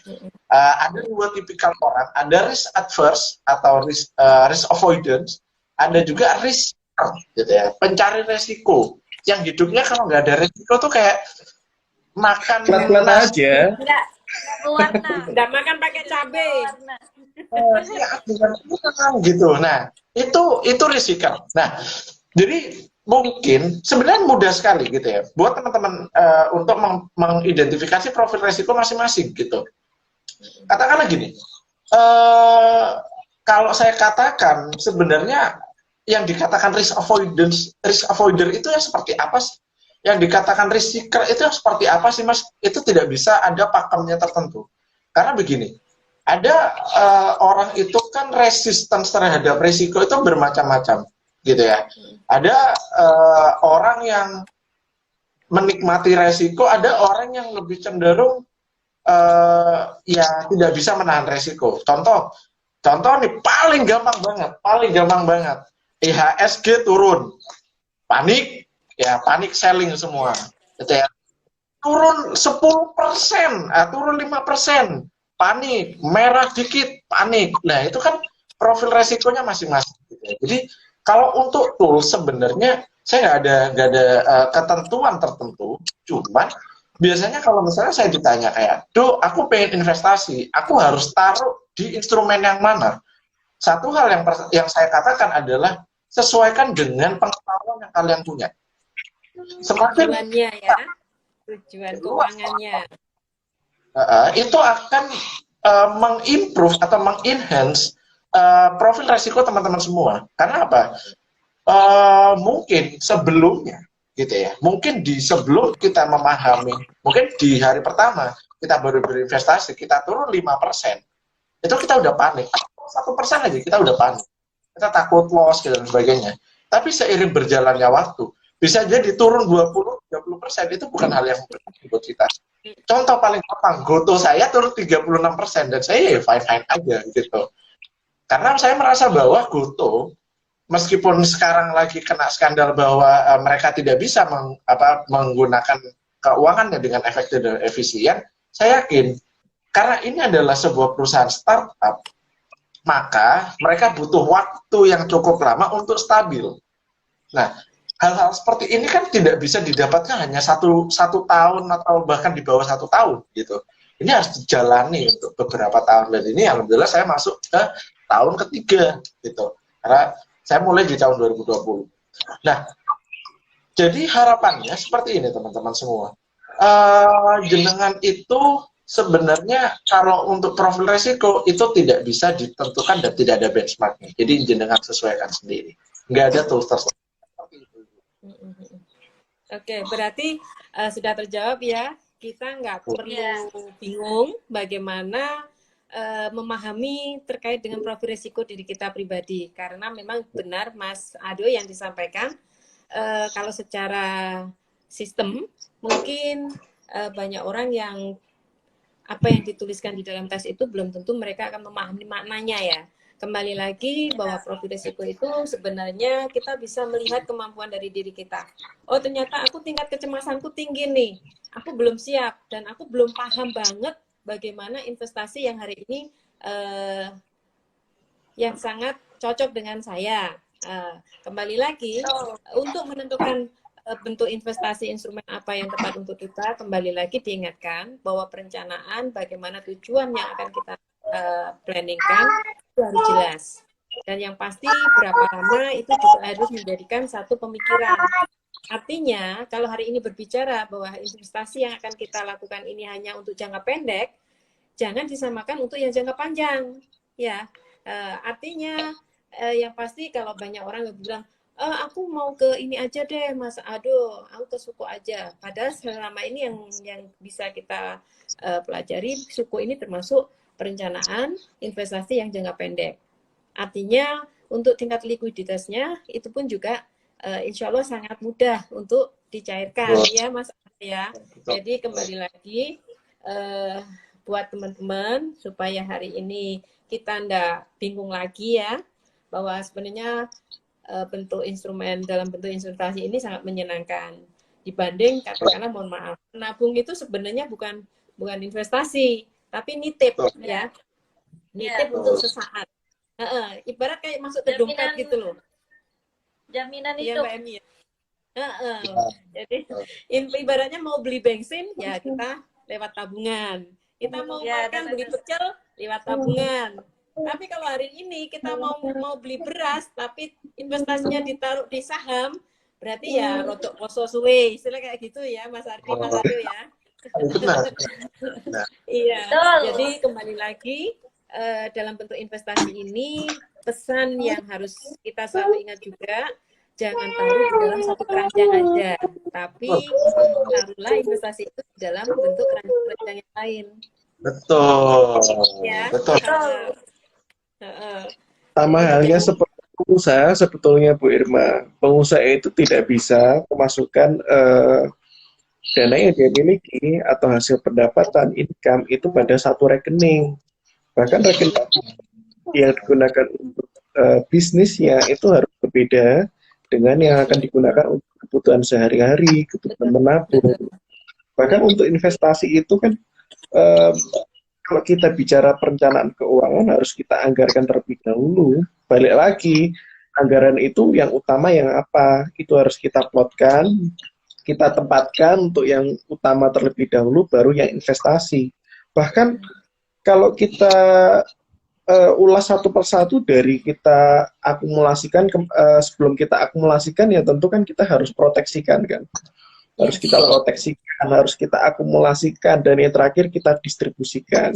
Ada dua tipikal orang, ada risk adverse atau risk avoidance, ada juga risk gitu ya, pencari resiko yang hidupnya kalau nggak ada resiko tuh kayak makan nasi aja, nggak makan pakai cabai gitu. Nah itu risiko. Nah jadi mungkin sebenarnya mudah sekali gitu ya buat teman-teman untuk mengidentifikasi profil resiko masing-masing gitu. Katakanlah gini, kalau saya katakan sebenarnya yang dikatakan risk avoider itu yang seperti apa sih? Yang dikatakan risk seeker itu yang seperti apa sih Mas? Itu tidak bisa ada pakemnya tertentu. Karena begini, ada orang itu kan resistance terhadap risiko itu bermacam-macam gitu ya. Ada orang yang menikmati resiko, ada orang yang lebih cenderung ya tidak bisa menahan resiko. Contoh nih paling gampang banget. IHSG turun, panik selling semua, gitu ya. Turun 10%, turun 5%, panik, merah dikit, panik. Nah itu kan profil resikonya masing-masing. Gitu ya. Jadi kalau untuk tool sebenarnya saya nggak ada ketentuan tertentu, cuman biasanya kalau misalnya saya ditanya kayak, aku pengen investasi, aku harus taruh di instrumen yang mana? Satu hal yang saya katakan adalah sesuaikan dengan pengetahuan yang kalian punya. Semakin tujuan keuangannya itu akan mengimprove atau mengenhance profil resiko teman-teman semua. Karena apa? Mungkin sebelumnya gitu ya, mungkin sebelum kita memahami, mungkin di hari pertama kita baru berinvestasi, kita turun 5%, itu kita udah panik. 1% aja kita udah panik, kita takut loss dan sebagainya. Tapi seiring berjalannya waktu, bisa jadi turun 20-30%, itu bukan hal yang berat buat kita. Contoh paling gampang, Goto saya turun 36% dan saya ya fine-fine aja gitu. Karena saya merasa bahwa Goto, meskipun sekarang lagi kena skandal bahwa mereka tidak bisa menggunakan keuangannya dengan efektif dan efisien, saya yakin karena ini adalah sebuah perusahaan startup, maka mereka butuh waktu yang cukup lama untuk stabil. Nah, hal-hal seperti ini kan tidak bisa didapatkan hanya satu tahun atau bahkan di bawah 1 tahun gitu. Ini harus dijalani untuk beberapa tahun, dan ini alhamdulillah saya masuk ke tahun ketiga gitu. Karena saya mulai di tahun 2020. Nah, jadi harapannya seperti ini teman-teman semua. Jenengan itu sebenarnya kalau untuk profil resiko itu tidak bisa ditentukan dan tidak ada benchmarknya. Jadi jenengan sesuaikan sendiri. Nggak ada tools tersebut. Oke, berarti sudah terjawab ya. Kita nggak perlu bingung bagaimana memahami terkait dengan profil risiko diri kita pribadi, karena memang benar Mas Ado yang disampaikan, kalau secara sistem mungkin banyak orang yang apa yang dituliskan di dalam tes itu belum tentu mereka akan memahami maknanya ya. Kembali lagi bahwa profil risiko itu sebenarnya kita bisa melihat kemampuan dari diri kita. Oh ternyata aku tingkat kecemasanku tinggi nih, aku belum siap dan aku belum paham banget bagaimana investasi yang hari ini yang sangat cocok dengan saya. Kembali lagi, untuk menentukan bentuk investasi instrumen apa yang tepat untuk kita, kembali lagi diingatkan bahwa perencanaan bagaimana tujuan yang akan kita planningkan itu harus jelas. Dan yang pasti berapa lama itu juga harus menjadikan satu pemikiran. Artinya, kalau hari ini berbicara bahwa investasi yang akan kita lakukan ini hanya untuk jangka pendek, jangan disamakan untuk yang jangka panjang. Ya, artinya yang pasti kalau banyak orang yang bilang, aku mau ke ini aja deh, Mas Ado, aku ke suku aja. Padahal selama ini yang bisa kita pelajari, suku ini termasuk perencanaan investasi yang jangka pendek. Artinya untuk tingkat likuiditasnya itu pun juga insya Allah sangat mudah untuk dicairkan ya Mas ya. Jadi kembali lagi buat teman-teman supaya hari ini kita ndak bingung lagi ya, bahwa sebenarnya bentuk instrumen dalam bentuk investasi ini sangat menyenangkan dibanding katakanlah mohon maaf nabung itu sebenarnya bukan investasi tapi nitip ya, nitip untuk sesaat. Ibarat kayak masuk ke dompet gitu loh. Jaminan iya, itu. Mbak Emi. Jadi ibaratnya mau beli bensin ya kita lewat tabungan. Kita mau makan beli pecel lewat tabungan. Tapi kalau hari ini kita mau beli beras tapi investasinya ditaruh di saham, berarti ya rodok poso suwe. Istilah kayak gitu ya Mas Ardi, Mas Ardo ya. Iya. Jadi kembali lagi dalam bentuk investasi ini pesan yang harus kita selalu ingat juga, jangan taruh di dalam satu keranjang aja, tapi taruhlah investasi itu di dalam bentuk keranjang yang lain. Betul. Ya. Betul. Sama halnya seperti pengusaha sebetulnya Bu Irma. Pengusaha itu tidak bisa memasukkan dana yang dia miliki atau hasil pendapatan income itu pada satu rekening. Bahkan rekening yang digunakan untuk bisnisnya itu harus berbeda dengan yang akan digunakan untuk kebutuhan sehari-hari, kebutuhan menabung. Bahkan untuk investasi itu kan kalau kita bicara perencanaan keuangan harus kita anggarkan terlebih dahulu. Balik lagi, anggaran itu yang utama yang apa? Itu harus kita plotkan, kita tempatkan untuk yang utama terlebih dahulu, baru yang investasi. Bahkan kalau kita ulas satu persatu dari kita akumulasikan, sebelum kita akumulasikan ya tentu kan kita harus proteksikan kan. Harus kita proteksikan, harus kita akumulasikan, dan yang terakhir kita distribusikan.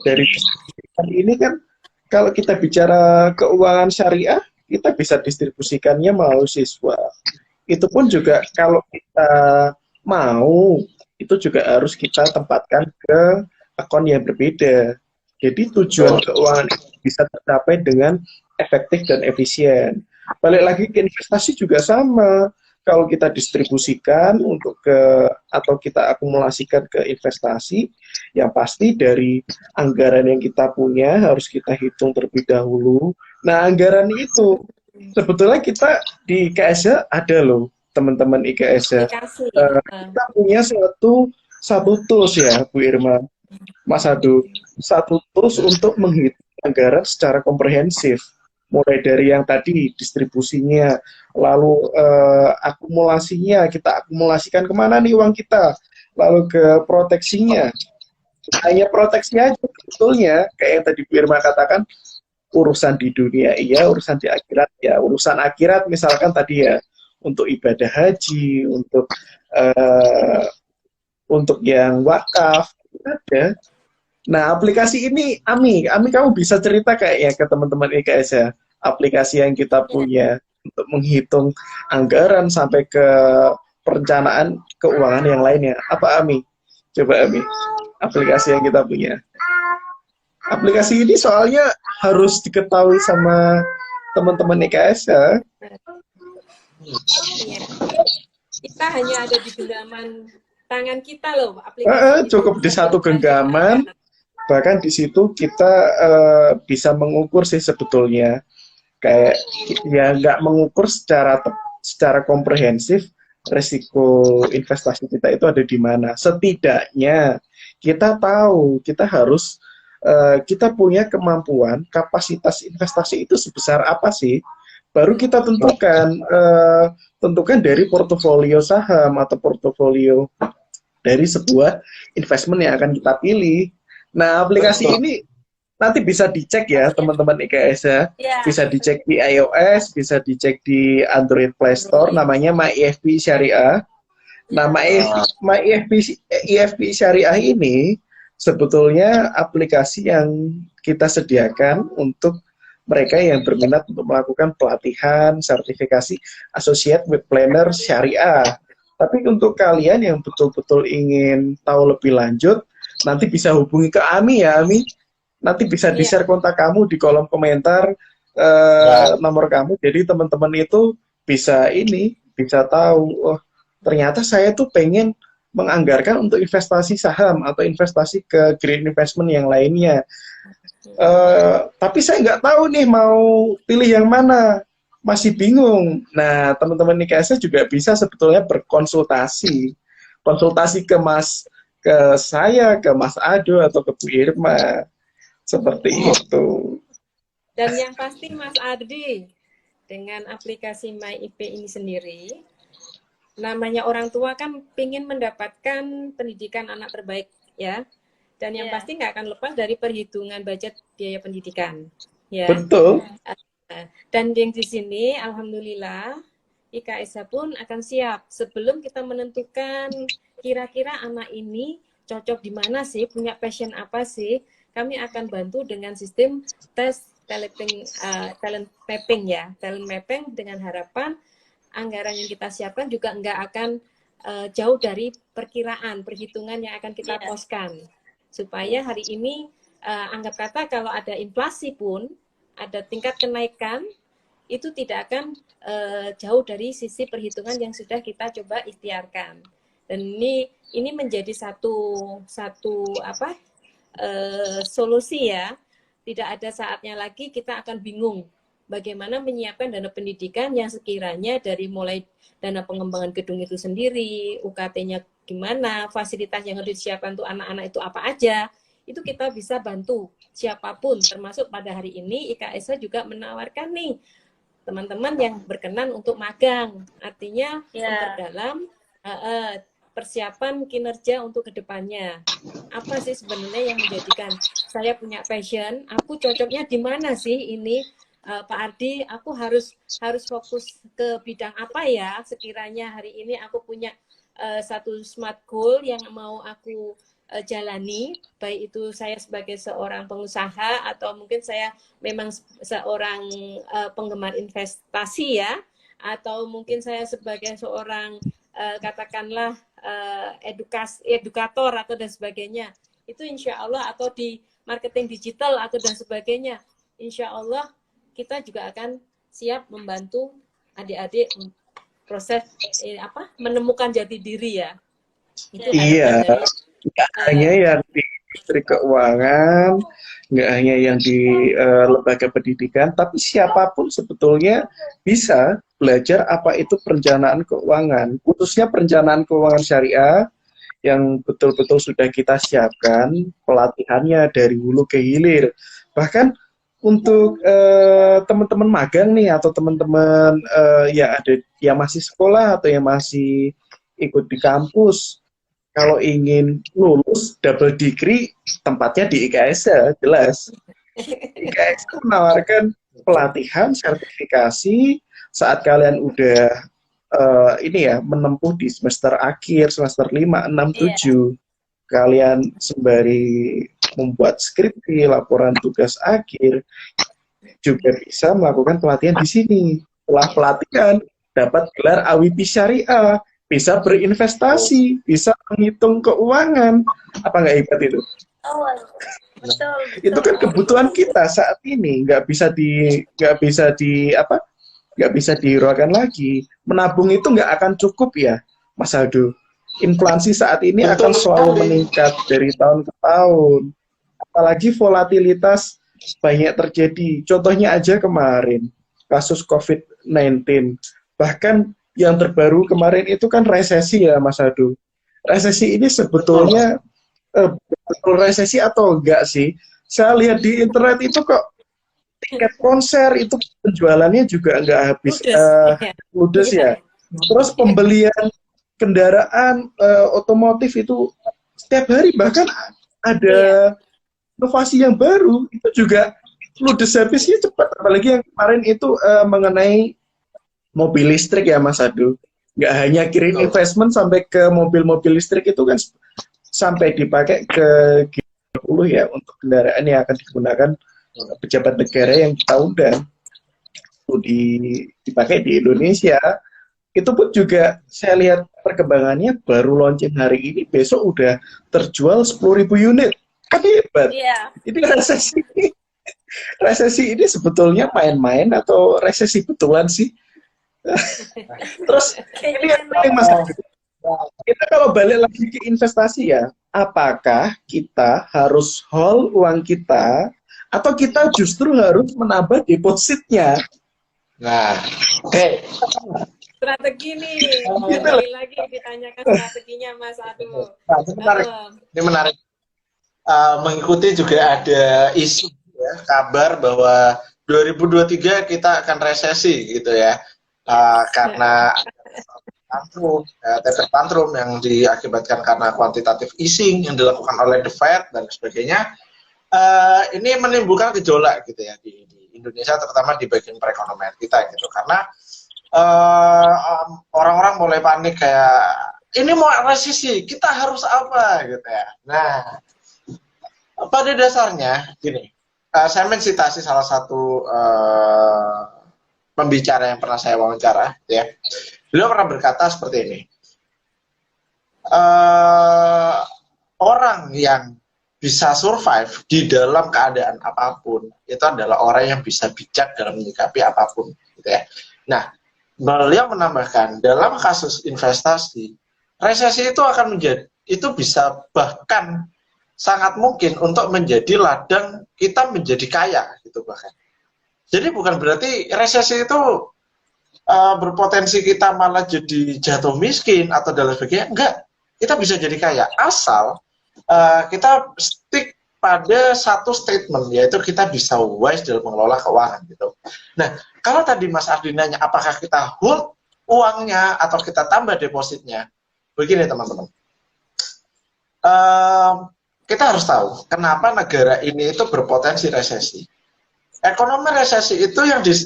Dari distribusikan ini kan kalau kita bicara keuangan syariah, kita bisa distribusikannya melalui siswa. Itu pun juga kalau kita mau, itu juga harus kita tempatkan ke akun yang berbeda. Jadi tujuan keuangan itu bisa tercapai dengan efektif dan efisien. Balik lagi ke investasi juga sama. Kalau kita distribusikan untuk ke atau kita akumulasikan ke investasi, yang pasti dari anggaran yang kita punya harus kita hitung terlebih dahulu. Nah, anggaran itu sebetulnya kita di IKS ada loh, teman-teman IKS. Aplikasi. Kita punya satu tools ya, Bu Irma, Mas Adu, satu tools untuk menghitung anggaran secara komprehensif, mulai dari yang tadi distribusinya, lalu akumulasinya, kita akumulasikan kemana nih uang kita, lalu ke proteksinya. Hanya proteksi aja sebetulnya, kayak yang tadi Bu Irma katakan, urusan di dunia iya, urusan di akhirat ya. Urusan akhirat misalkan tadi ya, untuk ibadah haji, untuk yang wakaf, ada. Nah, aplikasi ini, Ami kamu bisa cerita kayaknya ke teman-teman IKS ya, aplikasi yang kita punya untuk menghitung anggaran sampai ke perencanaan keuangan yang lainnya. Apa Ami? Coba Ami, aplikasi yang kita punya. Aplikasi ini soalnya harus diketahui sama teman-teman IKS ya. Iya. Kita hanya ada di genggaman tangan kita loh, aplikasi Cukup di satu genggaman. Bahkan di situ kita bisa mengukur sih sebetulnya, kayak ya nggak mengukur secara komprehensif risiko investasi kita itu ada di mana. Setidaknya kita tahu kita punya kemampuan, kapasitas investasi itu sebesar apa sih, baru kita tentukan dari portofolio saham atau portofolio dari sebuah investment yang akan kita pilih. Nah, aplikasi ini nanti bisa dicek ya teman-teman IKS ya. Bisa dicek di iOS, bisa dicek di Android Play Store, namanya MyIFP Syariah. Nah, MyIFP Syariah ini sebetulnya aplikasi yang kita sediakan untuk mereka yang berminat untuk melakukan pelatihan sertifikasi Associate with Planner Syariah. Tapi untuk kalian yang betul-betul ingin tahu lebih lanjut, nanti bisa hubungi ke Ami ya, Ami. Nanti bisa di-share kontak kamu di kolom komentar, nomor kamu. Jadi teman-teman itu bisa tahu, oh ternyata saya tuh pengen menganggarkan untuk investasi saham atau investasi ke green investment yang lainnya. Tapi saya nggak tahu nih mau pilih yang mana, masih bingung. Nah, teman-teman IKS juga bisa sebetulnya berkonsultasi, ke saya, ke Mas Ado atau ke Bu Irma, seperti itu. Dan yang pasti Mas Ardi, dengan aplikasi MyIP ini sendiri, namanya orang tua kan ingin mendapatkan pendidikan anak terbaik ya, dan yang pasti nggak akan lepas dari perhitungan budget biaya pendidikan ya. Betul. Dan yang di sini alhamdulillah IKSH pun akan siap sebelum kita menentukan kira-kira anak ini cocok di mana sih, punya passion apa sih, kami akan bantu dengan sistem tes talent mapping ya, talent mapping, dengan harapan anggaran yang kita siapkan juga nggak akan jauh dari perhitungan yang akan kita poskan, supaya hari ini anggap kata kalau ada inflasi pun, ada tingkat kenaikan, itu tidak akan jauh dari sisi perhitungan yang sudah kita coba ikhtiarkan. Dan ini menjadi satu solusi ya. Tidak ada saatnya lagi kita akan bingung bagaimana menyiapkan dana pendidikan yang sekiranya dari mulai dana pengembangan gedung itu sendiri, UKT-nya gimana, fasilitas yang harus disiapkan untuk anak-anak itu apa aja, itu kita bisa bantu siapapun, termasuk pada hari ini IKSH juga menawarkan nih teman-teman yang berkenan untuk magang, artinya memperdalam persiapan kinerja untuk kedepannya. Apa sih sebenarnya yang menjadikan saya punya passion, aku cocoknya di mana sih ini, Pak Ardi, aku harus fokus ke bidang apa ya, sekiranya hari ini aku punya satu smart goal yang mau aku jalani, baik itu saya sebagai seorang pengusaha atau mungkin saya memang seorang penggemar investasi ya, atau mungkin saya sebagai seorang katakanlah edukator atau dan sebagainya, itu insya Allah, atau di marketing digital atau dan sebagainya, insya Allah kita juga akan siap membantu adik-adik proses menemukan jati diri ya. Itu Iya, dari nggak hanya yang di industri keuangan, nggak hanya yang di lembaga pendidikan, tapi siapapun sebetulnya bisa belajar apa itu perencanaan keuangan, khususnya perencanaan keuangan syariah yang betul-betul sudah kita siapkan pelatihannya dari hulu ke hilir. Bahkan untuk teman-teman magang nih atau teman-teman yang ada yang masih sekolah atau yang masih ikut di kampus, kalau ingin lulus double degree, tempatnya di IKS ya, jelas. IKS menawarkan pelatihan, sertifikasi saat kalian udah ini ya, menempuh di semester akhir, semester 5, 6, 7. Kalian sembari membuat skripsi, laporan tugas akhir, juga bisa melakukan pelatihan di sini. Setelah pelatihan, dapat gelar AWP Syariah, bisa berinvestasi, bisa menghitung keuangan. Apa nggak hebat itu? Oh, betul. Itu kan kebutuhan kita saat ini, nggak bisa dihiraukan lagi. Menabung itu nggak akan cukup ya, Mas Aldo. Inflasi saat ini akan selalu meningkat dari tahun ke tahun. Apalagi volatilitas banyak terjadi. Contohnya aja kemarin, kasus COVID-19. Bahkan yang terbaru kemarin itu kan resesi ya, Mas Aldo. Resesi ini sebetulnya betul resesi atau enggak sih? Saya lihat di internet itu kok tiket konser itu penjualannya juga enggak habis ludes ya. Terus pembelian kendaraan otomotif itu setiap hari, bahkan ada inovasi yang baru itu juga ludes habisnya cepat. Apalagi yang kemarin itu mengenai mobil listrik ya, Mas Adu. Nggak hanya kirim investment sampai ke mobil-mobil listrik, itu kan sampai dipakai ke G20 ya, untuk kendaraan yang akan digunakan pejabat negara yang kita undang. Itu dipakai di Indonesia. Itu pun juga saya lihat perkembangannya baru launching hari ini, besok udah terjual 10.000 unit. Kan hebat. Iya. Ini resesi ini sebetulnya main-main atau resesi betulan sih? Terus ini yang paling Mas, kita kalau balik lagi ke investasi ya, apakah kita harus hold uang kita atau kita justru harus menambah depositnya? Nah, oke. Strategi nih, kembali lagi ditanyakan strateginya Mas Adu. Nah, ini menarik. Mengikuti juga ada isu ya, kabar bahwa 2023 kita akan resesi gitu ya, karena tantrum yang diakibatkan karena quantitative easing yang dilakukan oleh the Fed dan sebagainya. Ini menimbulkan gejolak gitu ya di Indonesia, terutama di bagian perekonomian kita gitu, karena orang-orang mulai panik kayak ini mau resesi, kita harus apa gitu ya. Nah, pada dasarnya gini, saya mensitasi salah satu pembicara yang pernah saya wawancara, ya. Beliau pernah berkata seperti ini, orang yang bisa survive di dalam keadaan apapun itu adalah orang yang bisa bijak dalam menyikapi apapun, gitu ya. Nah, beliau menambahkan dalam kasus investasi, resesi itu akan menjadi, itu bisa bahkan sangat mungkin untuk menjadi ladang kita menjadi kaya gitu bahkan. Jadi bukan berarti resesi itu berpotensi kita malah jadi jatuh miskin atau dan sebagainya. Enggak, kita bisa jadi kaya asal kita stick pada satu statement, yaitu kita bisa wise dalam mengelola keuangan gitu. Nah, kalau tadi Mas Ardi nanya apakah kita hold uangnya atau kita tambah depositnya, begini teman-teman. Kita harus tahu kenapa negara ini itu berpotensi resesi. Ekonomi resesi itu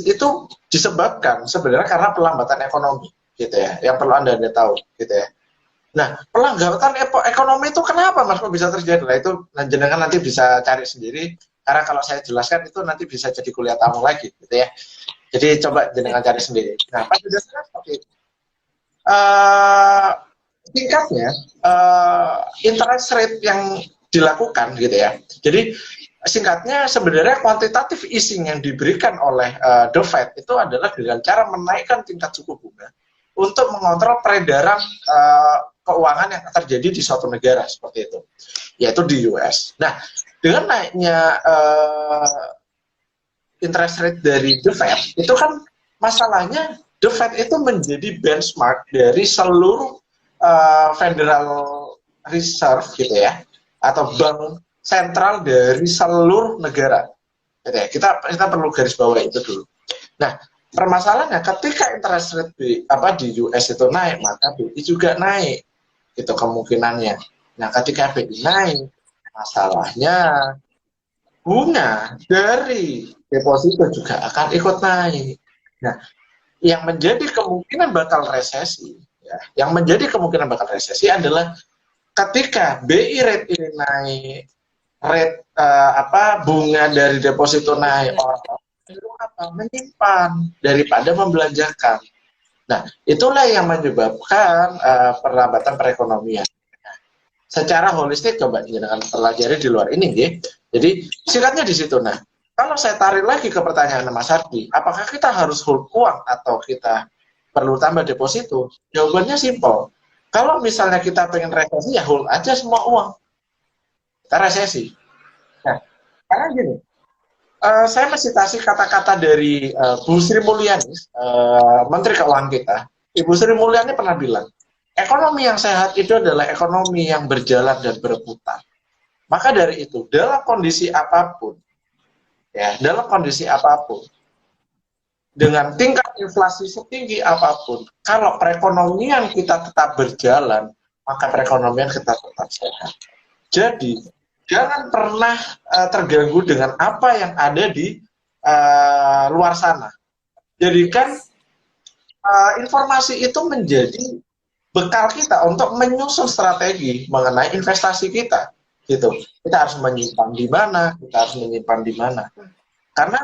itu disebabkan sebenarnya karena pelambatan ekonomi, gitu ya. Yang perlu Anda tahu, gitu ya. Nah, pelambatan ekonomi itu kenapa Mas kok bisa terjadi? Nah, itu jenengan nanti bisa cari sendiri. Karena kalau saya jelaskan itu nanti bisa jadi kuliah tamu lagi, gitu ya. Jadi coba jenengan cari sendiri. Nah, pada dasarnya seperti itu. Tingkatnya interest rate yang dilakukan gitu ya. Jadi singkatnya sebenarnya kuantitatif easing yang diberikan oleh The Fed itu adalah dengan cara menaikkan tingkat suku bunga untuk mengontrol peredaran keuangan yang terjadi di suatu negara seperti itu, yaitu di US. Nah, dengan naiknya interest rate dari The Fed itu kan masalahnya The Fed itu menjadi benchmark dari seluruh Federal Reserve gitu ya, atau bank sentral dari seluruh negara. Gitu ya. Kita perlu garis bawah itu dulu. Nah, permasalahannya ketika interest rate di US itu naik, maka BI juga naik. Itu kemungkinannya. Nah, ketika BI naik, masalahnya bunga dari deposito juga akan ikut naik. Nah, yang menjadi kemungkinan bakal resesi, ya, yang menjadi kemungkinan bakal resesi adalah ketika BI rate ini naik, rate bunga dari deposito naik, orang menyimpan daripada membelanjakan. Nah, itulah yang menyebabkan perlambatan perekonomian. Secara holistik coba jangan pelajari di luar ini, ya. Jadi singkatnya di situ. Nah, kalau saya tarik lagi ke pertanyaan Mas Ardi, apakah kita harus hold uang atau kita perlu tambah deposito? Jawabannya simpel. Kalau misalnya kita pengen resesi, ya hold aja semua uang. Kita resesi. Nah, karena gini, saya mensitasi kata-kata dari Bu Sri Mulyani, Menteri Keuangan kita. Ibu Sri Mulyani pernah bilang, ekonomi yang sehat itu adalah ekonomi yang berjalan dan berputar. Maka dari itu, dalam kondisi apapun, dengan tingkat inflasi setinggi apapun, kalau perekonomian kita tetap berjalan, maka perekonomian kita tetap sehat. Jadi, jangan pernah terganggu dengan apa yang ada di luar sana. Jadikan informasi itu menjadi bekal kita untuk menyusun strategi mengenai investasi kita. Gitu. Kita harus menyimpan di mana, Karena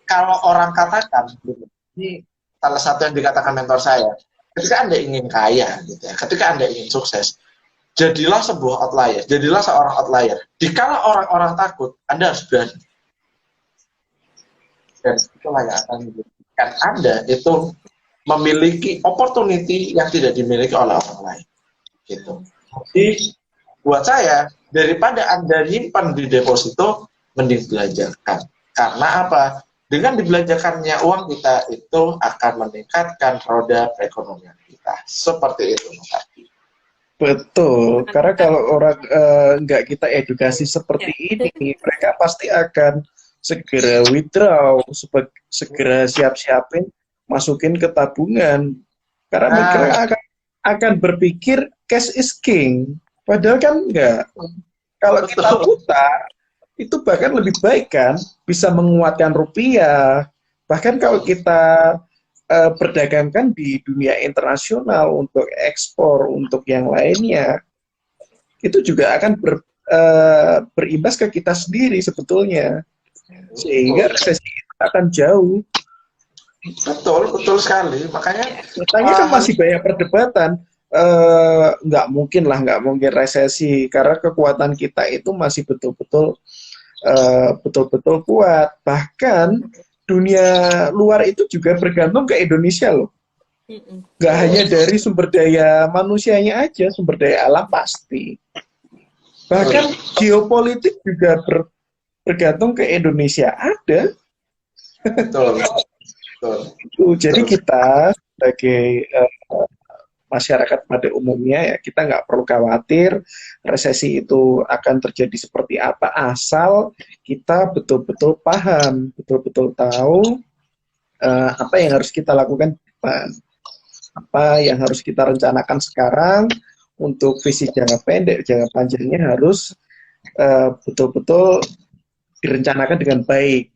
kalau orang katakan, ini salah satu yang dikatakan mentor saya, ketika Anda ingin kaya, gitu ya, ketika Anda ingin sukses, jadilah sebuah outlier, jadilah seorang outlier. Dikala orang-orang takut, Anda harus berani. Dan itulah yang akan menjadikan Anda itu memiliki opportunity yang tidak dimiliki oleh orang lain. Gitu. Jadi buat saya, daripada Anda nyimpan di deposito, mending belanjakan. Karena apa? Dengan dibelanjakannya uang kita itu akan meningkatkan roda perekonomian kita. Seperti itu, Mas Adi. Betul, karena kalau orang nggak kita edukasi seperti ini, mereka pasti akan segera withdraw, segera siap-siapin, masukin ke tabungan. Karena mereka akan berpikir cash is king. Padahal kan enggak. Kalau kita putar, itu bahkan lebih baik kan, bisa menguatkan rupiah. Bahkan kalau kita perdagangkan di dunia internasional untuk ekspor, untuk yang lainnya, itu juga akan berimbas ke kita sendiri sebetulnya. Sehingga resesi akan jauh. Betul sekali. Makanya kan masih banyak perdebatan. Nggak mungkin resesi karena kekuatan kita itu masih betul-betul kuat. Bahkan dunia luar itu juga bergantung ke Indonesia loh. Nggak hanya dari sumber daya manusianya aja, sumber daya alam pasti. Bahkan geopolitik juga bergantung ke Indonesia ada. Betul. Jadi kita sebagai masyarakat pada umumnya ya kita nggak perlu khawatir resesi itu akan terjadi seperti apa, asal kita betul-betul paham, betul-betul tahu apa yang harus kita lakukan depan, apa yang harus kita rencanakan sekarang. Untuk visi jangka pendek, jangka panjangnya harus betul-betul direncanakan dengan baik.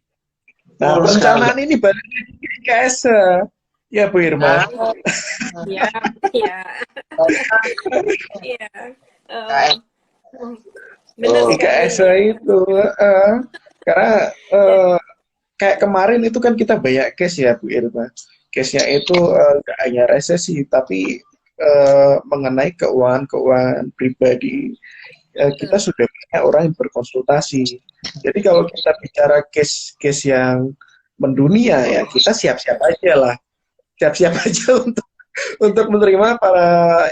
Nah, perencanaan ini balik lagi ke Esa. Ya Bu Irma. Oh, iya, iya, iya. Eh, benar Oh, sekali. IKSA itu, karena Ya, kayak kemarin itu kan kita banyak case ya Bu Irma. Case-nya itu nggak hanya resesi, tapi mengenai keuangan-keuangan pribadi. Kita betul. sudah banyak orang yang berkonsultasi. Jadi kalau kita bicara case-case yang mendunia ya, kita siap-siap aja lah. Siap-siap aja untuk menerima para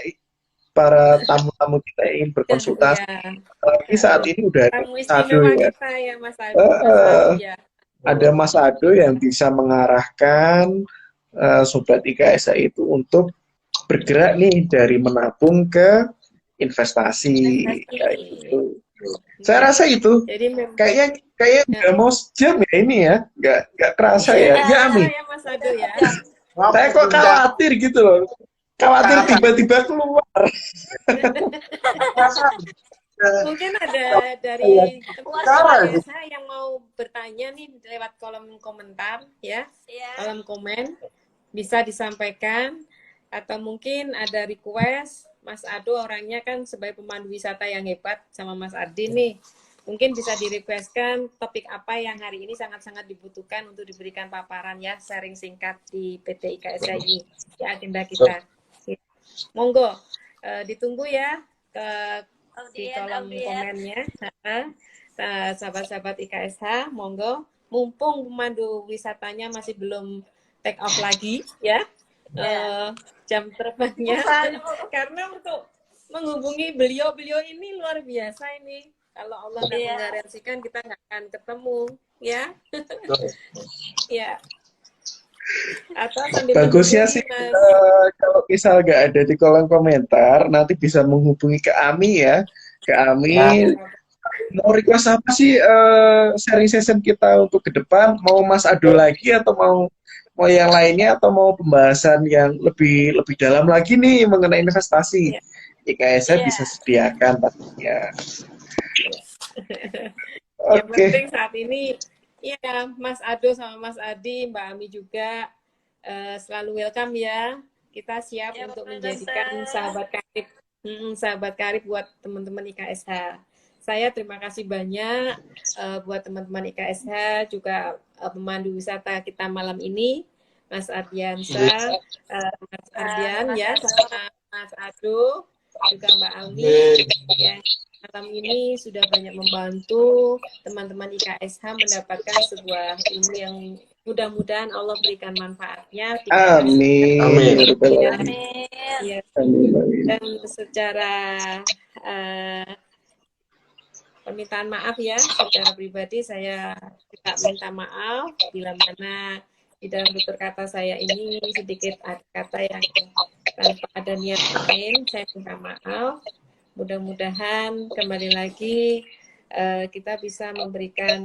para tamu-tamu kita yang ingin Ya, berkonsultasi. Tapi saat eh, ini udah ada tamu Mas Ado istimewa ya. kita ya Mas Eh, Adu ya. ada Mas Ado yang bisa mengarahkan sobat IKSA itu untuk bergerak nih dari menabung ke investasi kayak Investasi. gitu. Saya rasa itu Jadi memang kayaknya ya, udah mau sejam ya ini ya, nggak kerasa iya, ya. Ya terasa Ami, ya Mas Adu ya. saya kok khawatir gitu loh. Khawatir tiba-tiba keluar. Mungkin ada dari teman-teman IKSH yang mau bertanya nih lewat kolom komentar ya, Ya. kolom komen bisa disampaikan atau mungkin ada request Mas Ado orangnya kan sebagai pemandu wisata yang hebat sama Mas Adi nih. Mungkin bisa di-requestkan topik apa yang hari ini sangat-sangat dibutuhkan untuk diberikan paparan ya, sharing singkat di PT IKSH ini, di agenda kita. Monggo, ditunggu ya ke di kolom komennya. Sahabat-sahabat IKSH, monggo. Mumpung pemandu wisatanya masih belum take off lagi, ya. Jam terbangnya. Karena untuk menghubungi beliau-beliau ini luar biasa ini. Kalau Allah nggak menggaransikan, kita nggak akan ketemu, ya. Ya. Atau Bagusnya sih kalau misal nggak ada di kolom komentar, nanti bisa menghubungi ke Ami ya, ke Ami. Mau request apa sih sharing session kita untuk ke depan? Mau Mas Ado lagi atau mau yang lainnya atau mau pembahasan yang lebih dalam lagi nih mengenai investasi? IKSA bisa sediakan pastinya. Yang penting saat ini ya Mas Ado sama Mas Adi, Mbak Ami juga selalu welcome ya. Kita siap untuk menjadikan sahabat karib buat teman-teman IKSH. Saya terima kasih banyak buat teman-teman IKSH juga pemandu wisata kita malam ini, Mas Ardiansa, Mas Ardian ya, sama Mas Ado, juga Mbak Ami yang malam ini sudah banyak membantu teman-teman IKSH mendapatkan sebuah ilmu yang mudah-mudahan Allah berikan manfaatnya. Amin. Amin. Ya. Dan secara permintaan maaf ya, secara pribadi saya juga minta maaf bila mana di dalam tutur kata saya ini sedikit ada kata yang tanpa ada niat lain, saya minta maaf. Mudah-mudahan kembali lagi kita bisa memberikan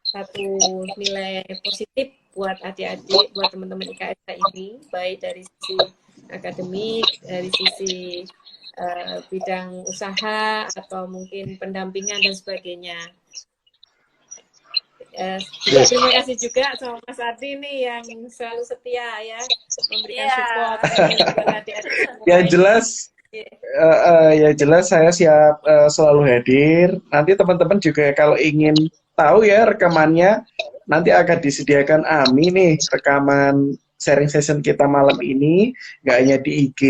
satu nilai positif buat adik-adik, buat teman-teman IKSH ini, baik dari sisi akademik, dari sisi bidang usaha, atau mungkin pendampingan dan sebagainya. Terima kasih juga sama Mas Adi nih yang selalu setia ya, memberikan support buat adik-adik semua. Yang jelas ya jelas saya siap selalu hadir. Nanti teman-teman juga kalau ingin tahu ya rekamannya, nanti akan disediakan Ami nih rekaman sharing session kita malam ini, nggak hanya di IG.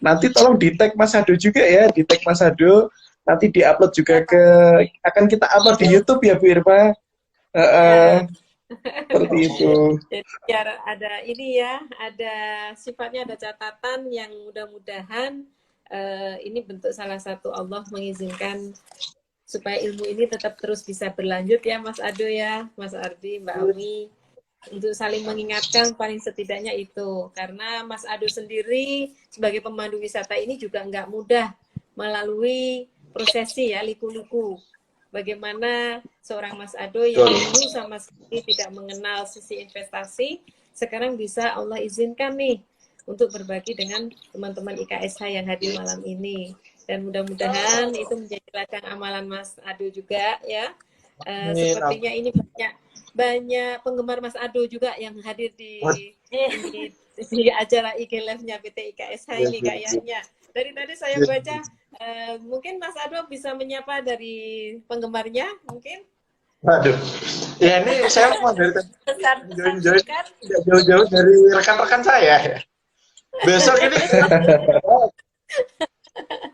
Nanti tolong di tag Mas Ado juga ya, di tag Mas Ado. Nanti diupload juga akan kita upload di YouTube ya Bu Irma. Seperti itu. Jadi biar ada ini ya, ada sifatnya ada catatan yang mudah-mudahan ini bentuk salah satu Allah mengizinkan supaya ilmu ini tetap terus bisa berlanjut ya Mas Ado ya, Mas Ardi, Mbak Ami, untuk saling mengingatkan paling setidaknya itu. Karena Mas Ado sendiri sebagai pemandu wisata ini juga nggak mudah melalui prosesi ya, liku-liku. Bagaimana seorang Mas Ado yang dulu sama sekali tidak mengenal sisi investasi, sekarang bisa Allah izinkan nih untuk berbagi dengan teman-teman IKSH yang hadir malam ini. Dan mudah-mudahan itu menjadi ladang amalan Mas Ado juga ya. Sepertinya ini banyak banyak penggemar Mas Ado juga yang hadir di Iya. di acara IG Live-nya PT IKSH ini kayaknya. Dari tadi saya baca, mungkin Mas Ado bisa menyapa dari penggemarnya, mungkin? Waduh, ya ini saya mau dari tadi Pesan-pesan join-join singkat. tidak jauh-jauh dari rekan-rekan saya ya. Besok ini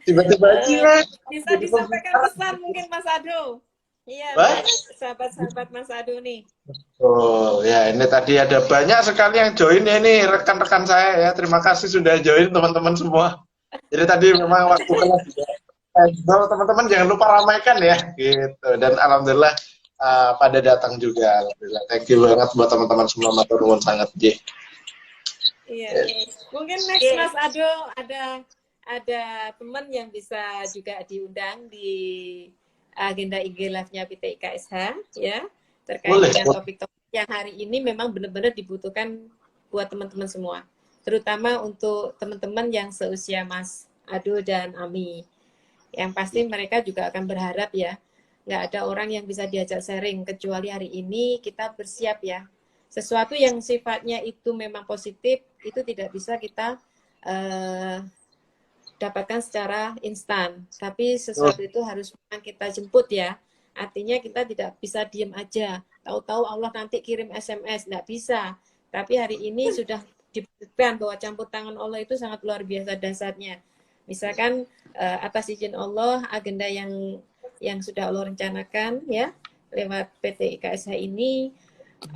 tiba-tiba aja Bisa jadi disampaikan pembicara. pesan mungkin Mas Ado. Iya, Wah, sahabat-sahabat Mas Ado nih. oh ya ini tadi ada banyak sekali yang join ya ini rekan-rekan saya ya. Terima kasih sudah join teman-teman semua. Jadi tadi memang waktu kelas juga. Teman-teman jangan lupa ramaikan ya gitu. Dan alhamdulillah pada datang juga. Alhamdulillah. Thank you banget buat teman-teman semua matur nuwun sangat J. Iya. Mungkin next Mas Ado ada teman yang bisa juga diundang di agenda IG Live-nya PT IKSH ya, terkait Boleh. dengan topik-topik yang hari ini memang benar-benar dibutuhkan buat teman-teman semua, terutama untuk teman-teman yang seusia Mas Ado dan Ami. Yang pasti mereka juga akan berharap ya, nggak ada orang yang bisa diajak sharing kecuali hari ini kita bersiap ya. Sesuatu yang sifatnya itu memang positif itu tidak bisa kita dapatkan secara instan, tapi sesuatu itu harus kita jemput ya. Artinya kita tidak bisa diem aja, tahu-tahu Allah nanti kirim SMS, nggak bisa. Tapi hari ini sudah dibuktikan bahwa campur tangan Allah itu sangat luar biasa dasarnya. Misalkan atas izin Allah, agenda yang sudah Allah rencanakan ya lewat PT IKSH ini,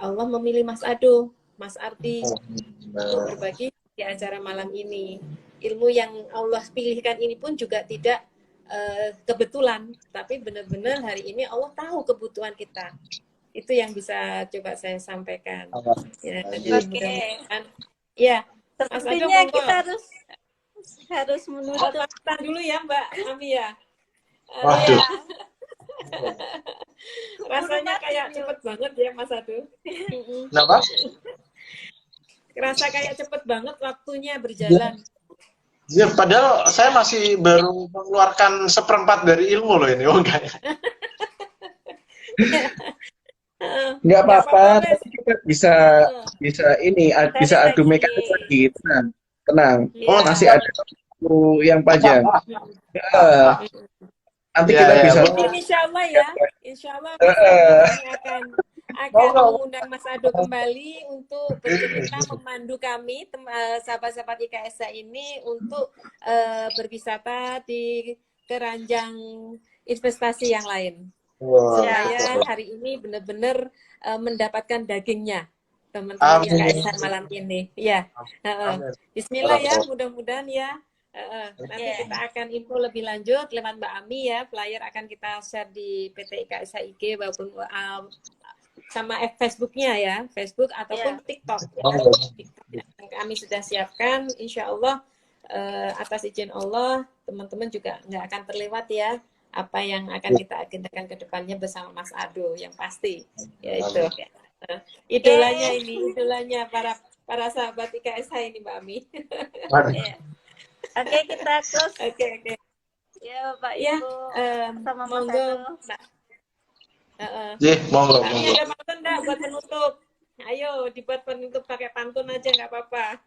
Allah memilih Mas Ado, Mas Ardi untuk berbagi di acara malam ini. Ilmu yang Allah pilihkan ini pun juga tidak kebetulan, tapi benar-benar hari ini Allah tahu kebutuhan kita. Itu yang bisa coba saya sampaikan. Ya, jadi mudah-mudahan. Ya, Mas Ado, Sepertinya monggo. kita harus menutup. Pamitan dulu ya Mbak Ami ya. Waduh. Ya. Rasanya kayak cepet banget ya Mas Ado. Kenapa? Rasa kayak cepet banget waktunya berjalan. Ya, padahal saya masih baru mengeluarkan 1/4 dari ilmu loh ini. Oh enggak ya? Nggak apa-apa, Mas. tapi kita bisa ini bisa adu mekanis lagi. Tenang. Oh, masih ada waktu yang panjang. Nanti Ya, kita ya, bisa. Mungkin insya Allah ya, insya Allah Mas Ado akan mengundang Mas Ado kembali untuk bercerita memandu kami sahabat-sahabat IKSH ini untuk berwisata di keranjang investasi yang lain. Supaya hari ini benar-benar mendapatkan dagingnya teman-teman IKSH malam ini. Ya, Bismillah ya, mudah-mudahan ya. Nanti kita akan info lebih lanjut lewat Mbak Ami ya, flyer akan kita share di PT IKSH IG maupun sama Facebooknya ya, Facebook ataupun TikTok ya. TikTok yang kami sudah siapkan, insya Allah atas izin Allah teman-teman juga nggak akan terlewat ya apa yang akan kita agendakan ke depannya bersama Mas Ado yang pasti, yaitu idolanya ini, idolanya para sahabat IKSH ini Mbak Ami. Oke, kita close. Oke. Ya, Bapak Ya, Ibu. Sama Mas monggo. Ado. Monggo. Kami ada pantun enggak buat penutup? Ayo dibuat penutup pakai pantun aja nggak apa-apa.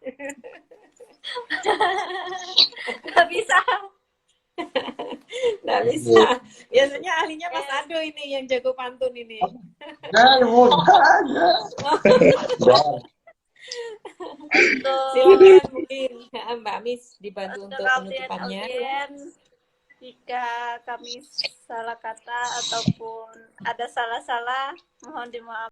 Nggak bisa. Nggak bisa. Biasanya ahlinya Mas Ado ini yang jago pantun ini. Silakan mungkin Mbak Amis dibantu untuk penutupannya. Jika kami salah kata ataupun ada salah-salah, mohon dimaafkan.